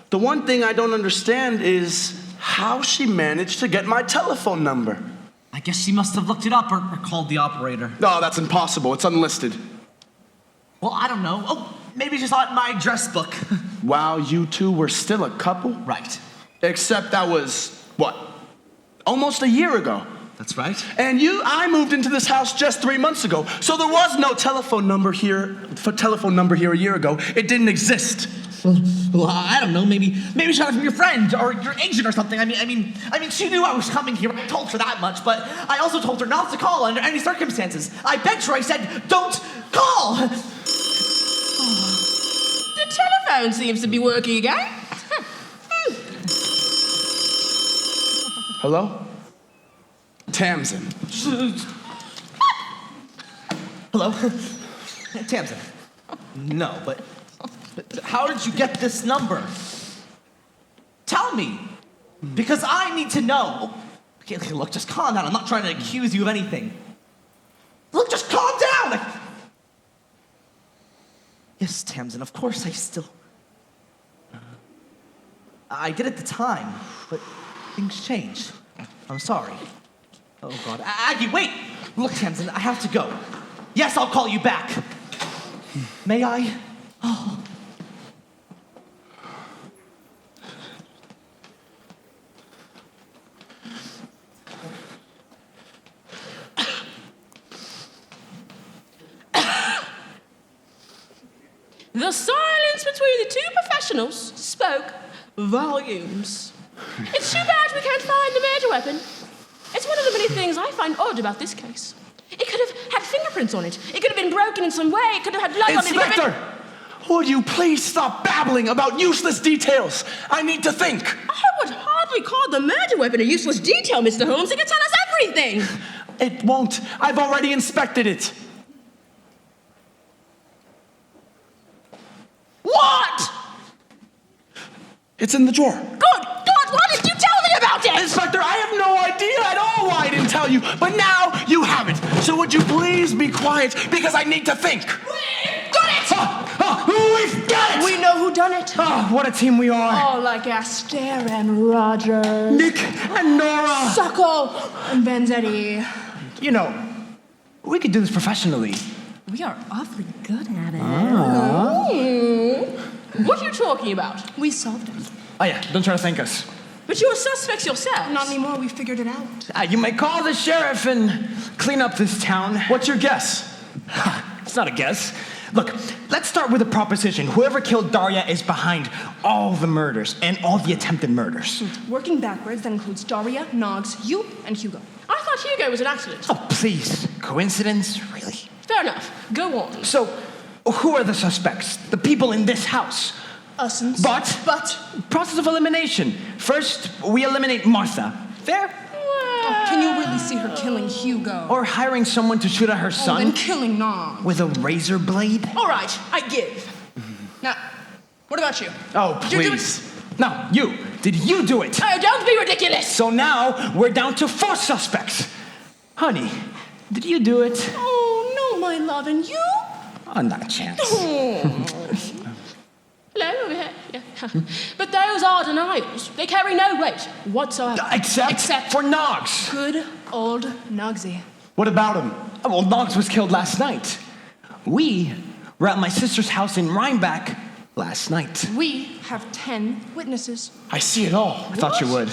the one thing I don't understand is how she managed to get my telephone number. I guess she must have looked it up or called the operator. Oh, that's impossible. It's unlisted. Well, I don't know. Oh, Maybe she saw it in my address book. While you two were still a couple? Right. Except that was, what, almost a year ago. That's right. And I moved into this house just 3 months ago, so there was no telephone number here a year ago. It didn't exist. Well, I don't know. Maybe she got it from your friend or your agent or something. I mean, she knew I was coming here. I told her that much, but I also told her not to call under any circumstances. I begged her. I said, "Don't call." The telephone seems to be working again. Hello? Tamsin. Hello? Tamsin. No, but how did you get this number? Tell me. Because I need to know. Okay, look, just calm down. I'm not trying to accuse you of anything. Look, just calm down! Yes, Tamsin, of course I did at the time, but things changed. I'm sorry. Oh, God. Aggie, wait! Look, Tamsin, I have to go. Yes, I'll call you back. May I? Oh. The silence between the two professionals spoke volumes. It's too bad we can't find the murder weapon. It's one of the many things I find odd about this case. It could have had fingerprints on it. It could have been broken in some way. It could have had blood on it. Inspector! Would you please stop babbling about useless details? I need to think. I would hardly call the murder weapon a useless detail, Mr. Holmes. It could tell us everything. It won't. I've already inspected it. What? It's in the drawer. Good God, why did you tell me about it? Inspector, I have no idea at all why I didn't tell you, but now you have it. So would you please be quiet, because I need to think. We've got it! We've got it! We know who done it. Oh, what a team we are. Oh, like Astaire and Rogers. Nick and Nora. Suckle and Vanzetti. You know, we could do this professionally. We are awfully good at it. What are you talking about? We solved it. Oh yeah, don't try to thank us. But you were suspects yourselves. Not anymore, we figured it out. You may call the sheriff and clean up this town. What's your guess? It's not a guess. Look, let's start with a proposition. Whoever killed Daria is behind all the murders and all the attempted murders. Working backwards, that includes Daria, Noggs, you, and Hugo. I thought Hugo was an accident. Oh, please. Coincidence? Really? Fair enough. Go on. So, who are the suspects? The people in this house. Us and... But, process of elimination. First, we eliminate Martha. Fair? Can you really see her killing Hugo? Or hiring someone to shoot at her son? Then killing Nog. With a razor blade? All right, I give. Now, what about you? Oh, please. No, you. Did you do it? Oh, don't be ridiculous. So now, we're down to 4 suspects. Honey, did you do it? Oh, no, my love, and you? Oh, not a chance. Hello, over here. Yeah. But those are denials. They carry no weight whatsoever. Except for Noggs. Good old Noggsy. What about him? Oh, well, Noggs was killed last night. We were at my sister's house in Rhinebeck last night. We have 10 witnesses. I see it all. I thought you would.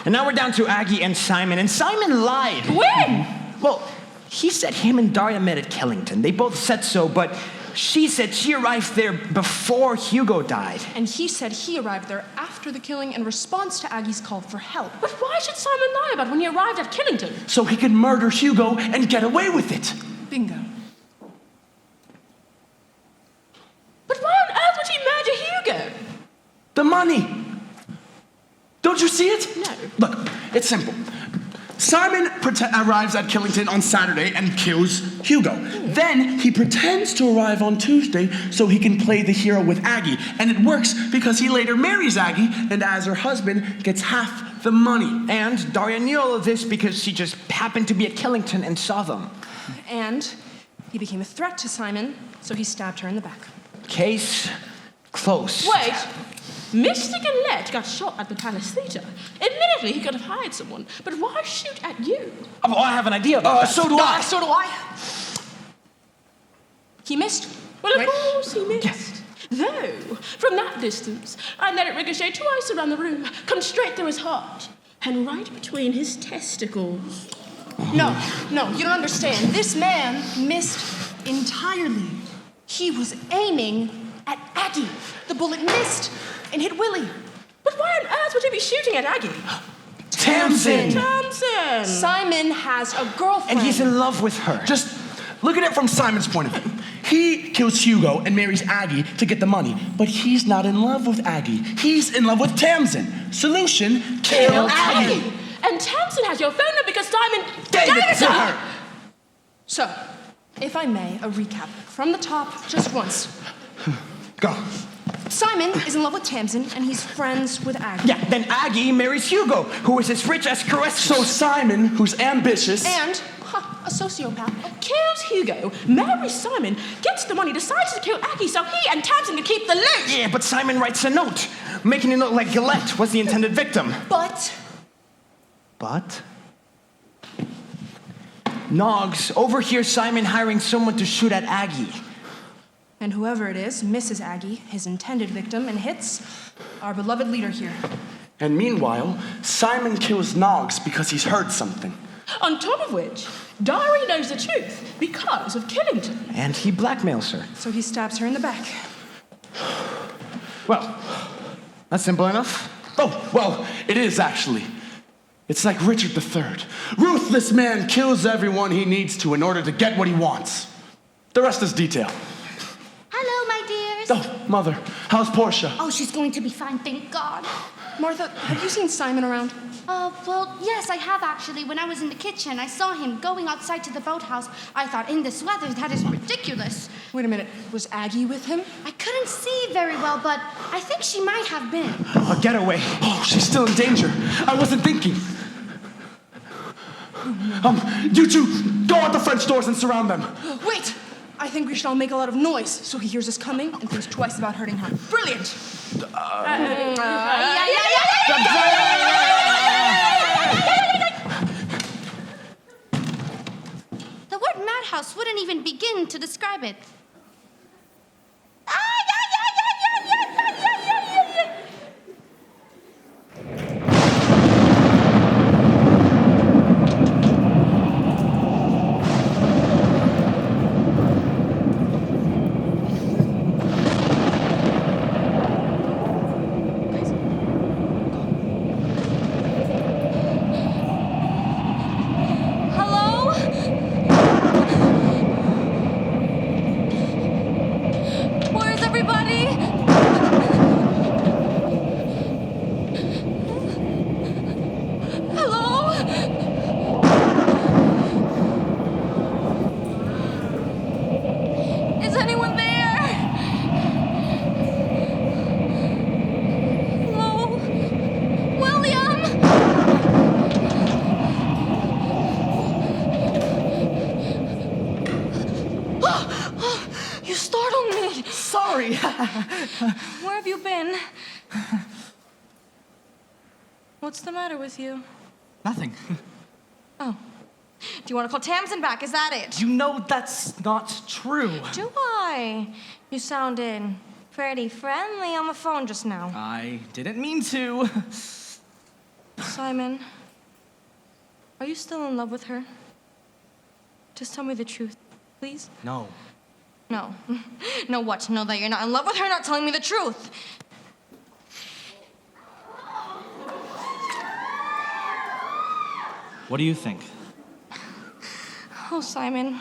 And now we're down to Aggie and Simon Simon lied. When? Well, he said him and Daria met at Killington. They both said so, but she said she arrived there before Hugo died. And he said he arrived there after the killing in response to Aggie's call for help. But why should Simon lie about when he arrived at Killington? So he could murder Hugo and get away with it. Bingo. But why on earth would he murder Hugo? The money. Don't you see it? No. Look, it's simple. Simon arrives at Killington on Saturday and kills Hugo. Then he pretends to arrive on Tuesday so he can play the hero with Aggie. And it works because he later marries Aggie and as her husband gets half the money. And Daria knew all of this because she just happened to be at Killington and saw them. And he became a threat to Simon, so he stabbed her in the back. Case closed. Wait. Mr. Gillette got shot at the Palace Theatre. Admittedly, he could have hired someone, but why shoot at you? Oh, I have an idea about that. So do I. So do I. He missed. Well, of course he missed. Though, from that distance, I let it ricochet twice around the room, come straight through his heart, and right between his testicles. No, you don't understand. This man missed entirely. He was aiming at Aggie. The bullet missed and hit Willie. But why on earth would he be shooting at Aggie? Tamsin! Tamsin! Simon has a girlfriend. And he's in love with her. Just look at it from Simon's point of view. He kills Hugo and marries Aggie to get the money, but he's not in love with Aggie. He's in love with Tamsin. Solution, kill Aggie. And Tamsin has your phone number because Simon Gave it to her. So, if I may, a recap. From the top, just once. Go. Simon is in love with Tamsin, and he's friends with Aggie. Yeah, then Aggie marries Hugo, who is as rich as Caress. So Simon, who's ambitious... And a sociopath. kills Hugo, marries Simon, gets the money, decides to kill Aggie so he and Tamsin can keep the loot. Yeah, but Simon writes a note, making it look like Gillette was the intended victim. But Noggs overhears Simon hiring someone to shoot at Aggie. And whoever it is misses Aggie, his intended victim, and hits our beloved leader here. And meanwhile, Simon kills Noggs because he's heard something. On top of which, Daria knows the truth because of Killington. And he blackmails her. So he stabs her in the back. Well, that's simple enough. Oh, well, it is actually. It's like Richard III. Ruthless man kills everyone he needs to in order to get what he wants. The rest is detail. Hello, my dears. Oh, Mother, how's Portia? Oh, she's going to be fine, thank God. Martha, have you seen Simon around? Well, yes, I have actually. When I was in the kitchen, I saw him going outside to the boathouse. I thought, in this weather, that is ridiculous. Wait a minute, was Aggie with him? I couldn't see very well, but I think she might have been. A getaway. Oh, she's still in danger. I wasn't thinking. You two, go out the French doors and surround them. Wait! I think we should all make a lot of noise so he hears us coming and thinks twice about hurting her. Brilliant! The word madhouse wouldn't even begin to describe it. Where have you been? What's the matter with you? Nothing. Oh. Do you want to call Tamsin back? Is that it? You know that's not true. Do I? You sounded pretty friendly on the phone just now. I didn't mean to. Simon, are you still in love with her? Just tell me the truth, please. No. No. No what? No, that you're not in love with her, not telling me the truth. What do you think? Oh, Simon,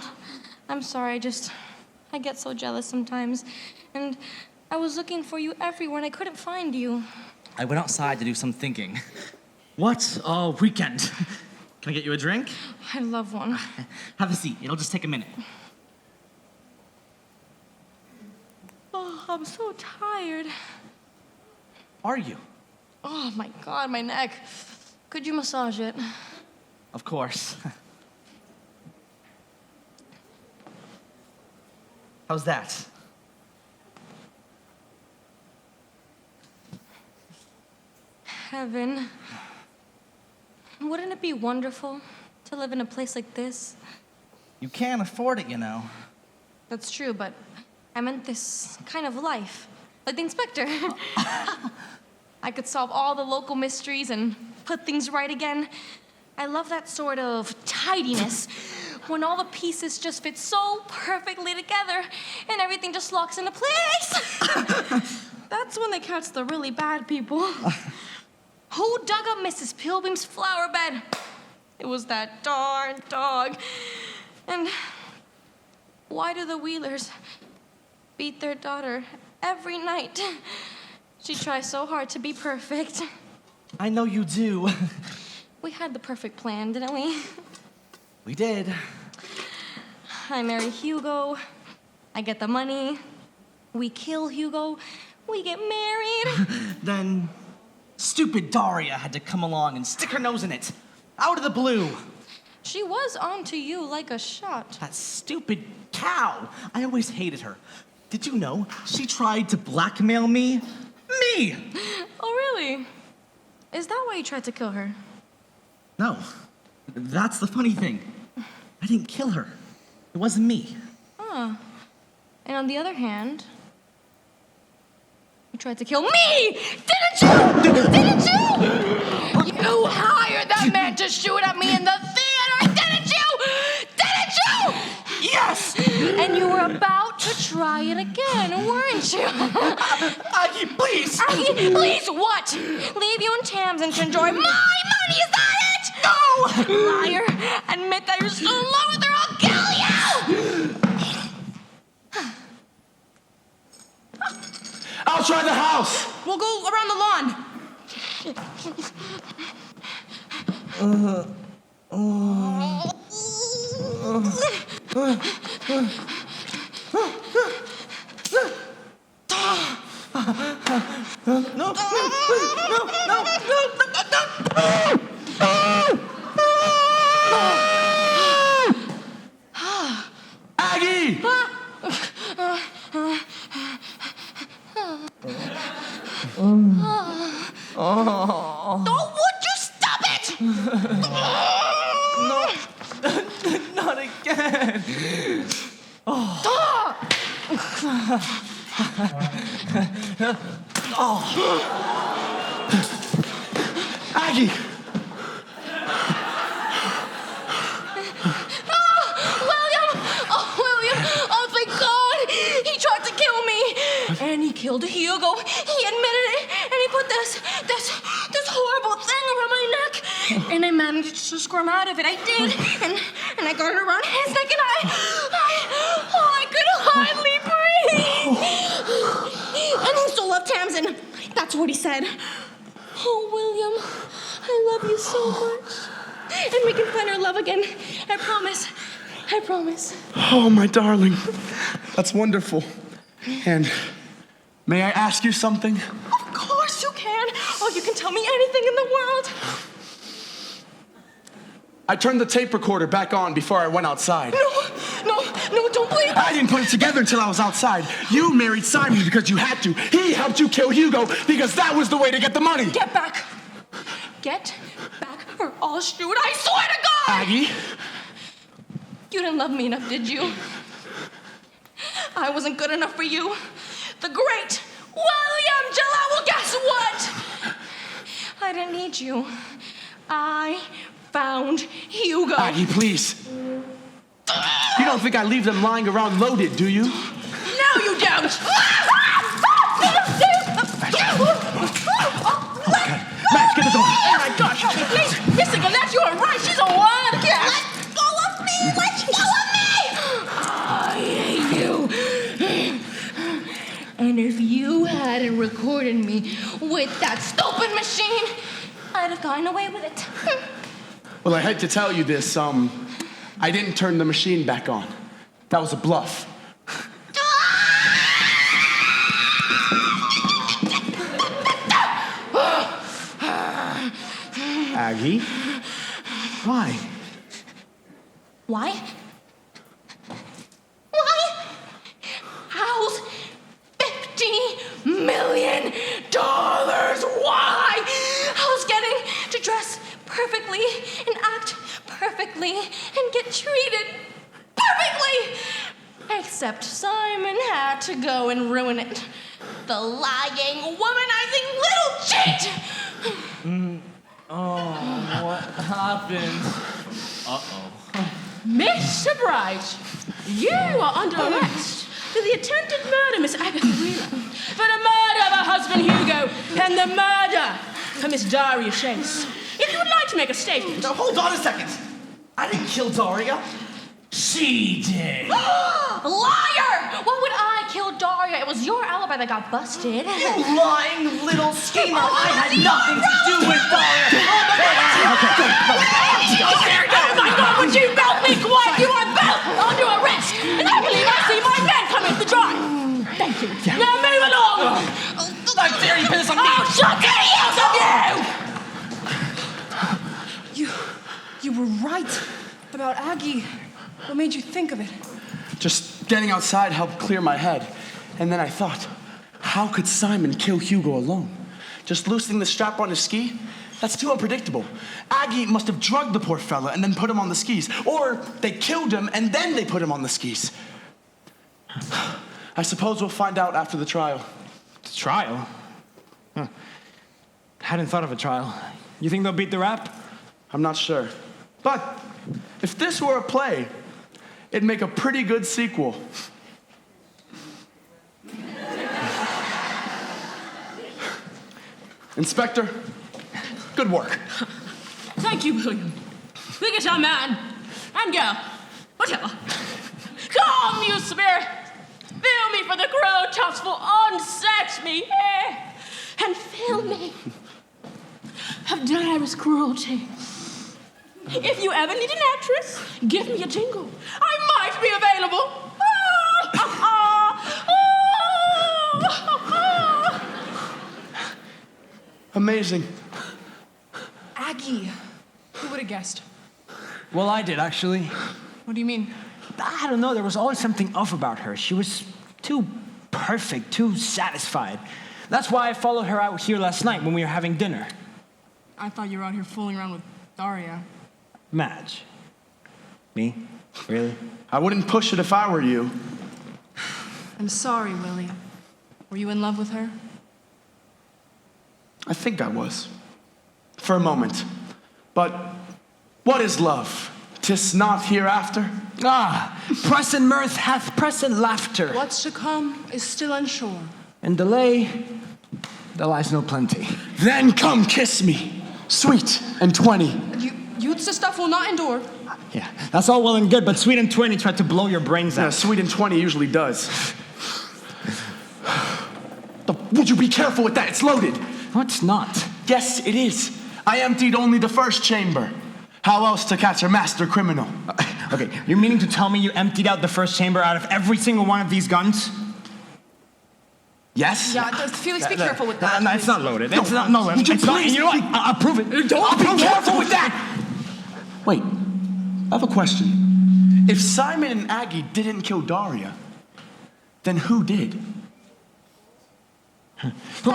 I'm sorry, I get so jealous sometimes. And I was looking for you everywhere and I couldn't find you. I went outside to do some thinking. What a weekend. Can I get you a drink? I love one. Have a seat. It'll just take a minute. Oh, I'm so tired. Are you? Oh, my God, my neck. Could you massage it? Of course. How's that? Heaven. Wouldn't it be wonderful to live in a place like this? You can't afford it, you know. That's true, but I meant this kind of life, like the inspector. I could solve all the local mysteries and put things right again. I love that sort of tidiness when all the pieces just fit so perfectly together and everything just locks into place. That's when they catch the really bad people. Who dug up Mrs. Pilgrim's flower bed? It was that darn dog. And why do the Wheelers beat their daughter every night? She tries so hard to be perfect. I know you do. We had the perfect plan, didn't we? We did. I marry Hugo. I get the money. We kill Hugo. We get married. Then stupid Daria had to come along and stick her nose in it. Out of the blue. She was onto you like a shot. That stupid cow. I always hated her. Did you know she tried to blackmail me? Me! Oh, really? Is that why you tried to kill her? No. That's the funny thing. I didn't kill her. It wasn't me. Huh. And on the other hand, you tried to kill me! Didn't you? Didn't you? You hired that man to shoot at me in the theater, didn't you? Didn't you? Yes! And you were about to try it again, weren't you? Aggie, please! Aggie, please what? Leave you and Tamsin to enjoy my money, is that it? No! Liar! Admit that you're still in love with her, I'll kill you! I'll try the house. We'll go around the lawn. Aggie! Oh, would you stop it? No, not again. Aggie! William! Oh, thank God! He tried to kill me! And he killed Hugo. He admitted it, and he put this horrible thing around my neck. And I managed to squirm out of it. I did. And I got it around his neck, and I could hardly breathe. And he still loved Tamsin. That's what he said. Oh, William, I love you so much. And we can find our love again. I promise. I promise. Oh, my darling. That's wonderful. And may I ask you something? Of course you can. Oh, you can tell me anything in the world. I turned the tape recorder back on before I went outside. No, don't please. I didn't put it together until I was outside. You married Simon because you had to. He helped you kill Hugo because that was the way to get the money. Get back. Get back or I'll shoot. I swear to God. Aggie? You didn't love me enough, did you? I wasn't good enough for you. The great William Gillette. Well, guess what? I didn't need you. I found Hugo. Aggie, please. You don't think I leave them lying around loaded, do you? No, you don't. Max, get the door. Oh my gosh, help me, please. Miss Gillette, you are right. She's a wildcat. Let go of me. Let go of me. I hate you. And if you hadn't recorded me with that stupid machine, I'd have gotten away with it. Well, I hate to tell you this, I didn't turn the machine back on. That was a bluff. Aggie? Why? Why? Why? How's $50 million? Why? How's getting to dress perfectly and act perfectly and get treated perfectly? Except Simon had to go and ruin it. The lying, womanizing little cheat! Oh, what happened? Uh-oh. Mr. Bright, you are under arrest for the attempted murder, Miss Agatha Wheeler, for the murder of her husband Hugo, and the murder of Miss Daria Chase. If you would like to make a statement. Now, hold on a second. I didn't kill Daria. She did. Liar! What would I kill Daria? It was your alibi that got busted. You lying little schemer. I had nothing to do with Daria. Oh my God, would you both be quiet? You are both under arrest. And I believe I see my men coming to the drive. Thank you. Now move along. How dare you piss on me? Oh, shut the ears of you! You were right about Aggie. What made you think of it? Just getting outside helped clear my head. And then I thought, how could Simon kill Hugo alone? Just loosening the strap on his ski? That's too unpredictable. Aggie must have drugged the poor fella and then put him on the skis. Or they killed him and then they put him on the skis. I suppose we'll find out after the trial. The trial? Huh. Hadn't thought of a trial. You think they'll beat the rap? I'm not sure. But if this were a play, it'd make a pretty good sequel. Inspector, good work. Thank you, William. Look at your man and girl, whatever. Calm, you spirit. Fill me for the crow tops will unset me here and fill me of Daria's cruelty. If you ever need an actress, give me a jingle. I might be available. Amazing. Aggie. Who would have guessed? Well, I did, actually. What do you mean? I don't know, there was always something off about her. She was too perfect, too satisfied. That's why I followed her out here last night when we were having dinner. I thought you were out here fooling around with Daria. Madge. Me? Really? I wouldn't push it if I were you. I'm sorry, Willie. Were you in love with her? I think I was. For a moment. But what is love? 'Tis not hereafter? Ah, present mirth hath present laughter. What's to come is still unsure. And delay, there lies no plenty. Then come kiss me, sweet and 20. Youth's the stuff will not endure. Yeah, that's all well and good, but Sweet and 20 tried to blow your brains out. Yeah, sweet and 20 usually does. Would you be careful with that? It's loaded. No, it's not. Yes, it is. I emptied only the first chamber. How else to catch a master criminal? Okay, you're meaning to tell me you emptied out the first chamber out of every single one of these guns? Yes? Yeah, Felix, be careful with that. No, it's not loaded. It's not loaded. Would you It's not, please? you know what? I'll prove it. Don't be careful with that! Wait, I have a question. If Simon and Aggie didn't kill Daria, then who did? Sorry.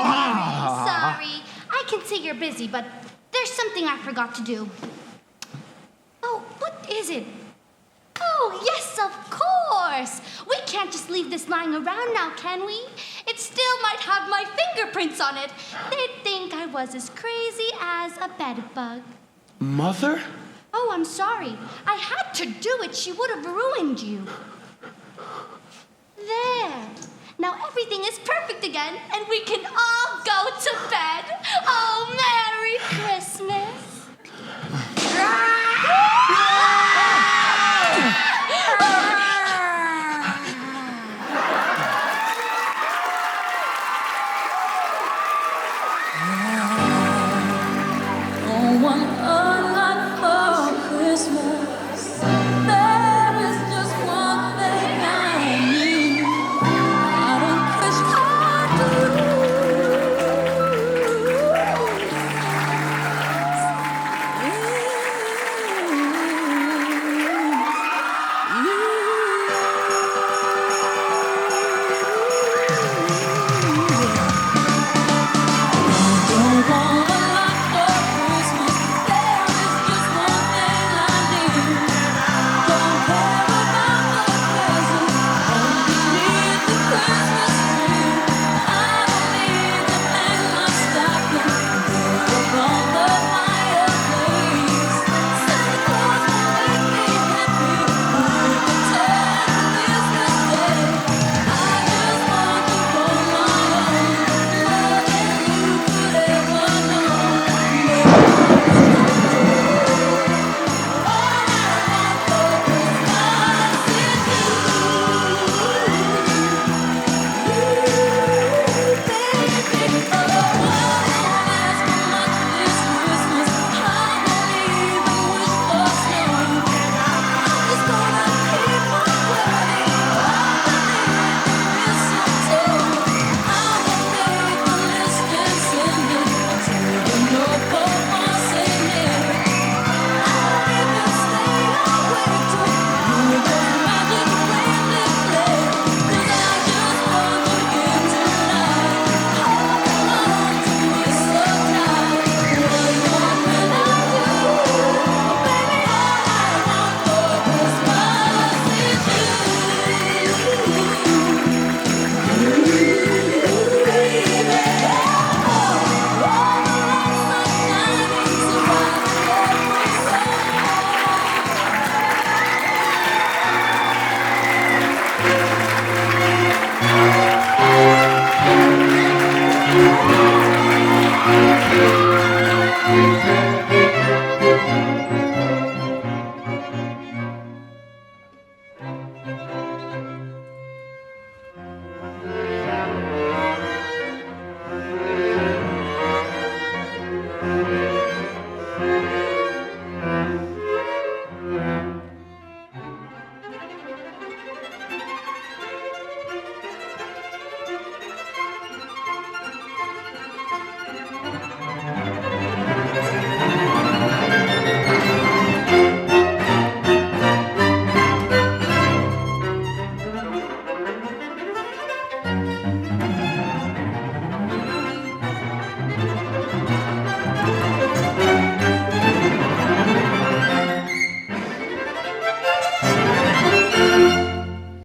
I can see you're busy, but there's something I forgot to do. Oh, what is it? Oh, yes, of course. We can't just leave this lying around now, can we? It still might have my fingerprints on it. They'd think I was as crazy as a bedbug. Mother? Oh, I'm sorry. I had to do it. She would have ruined you. There. Now everything is perfect again, and we can all go to bed. Oh, Merry Christmas.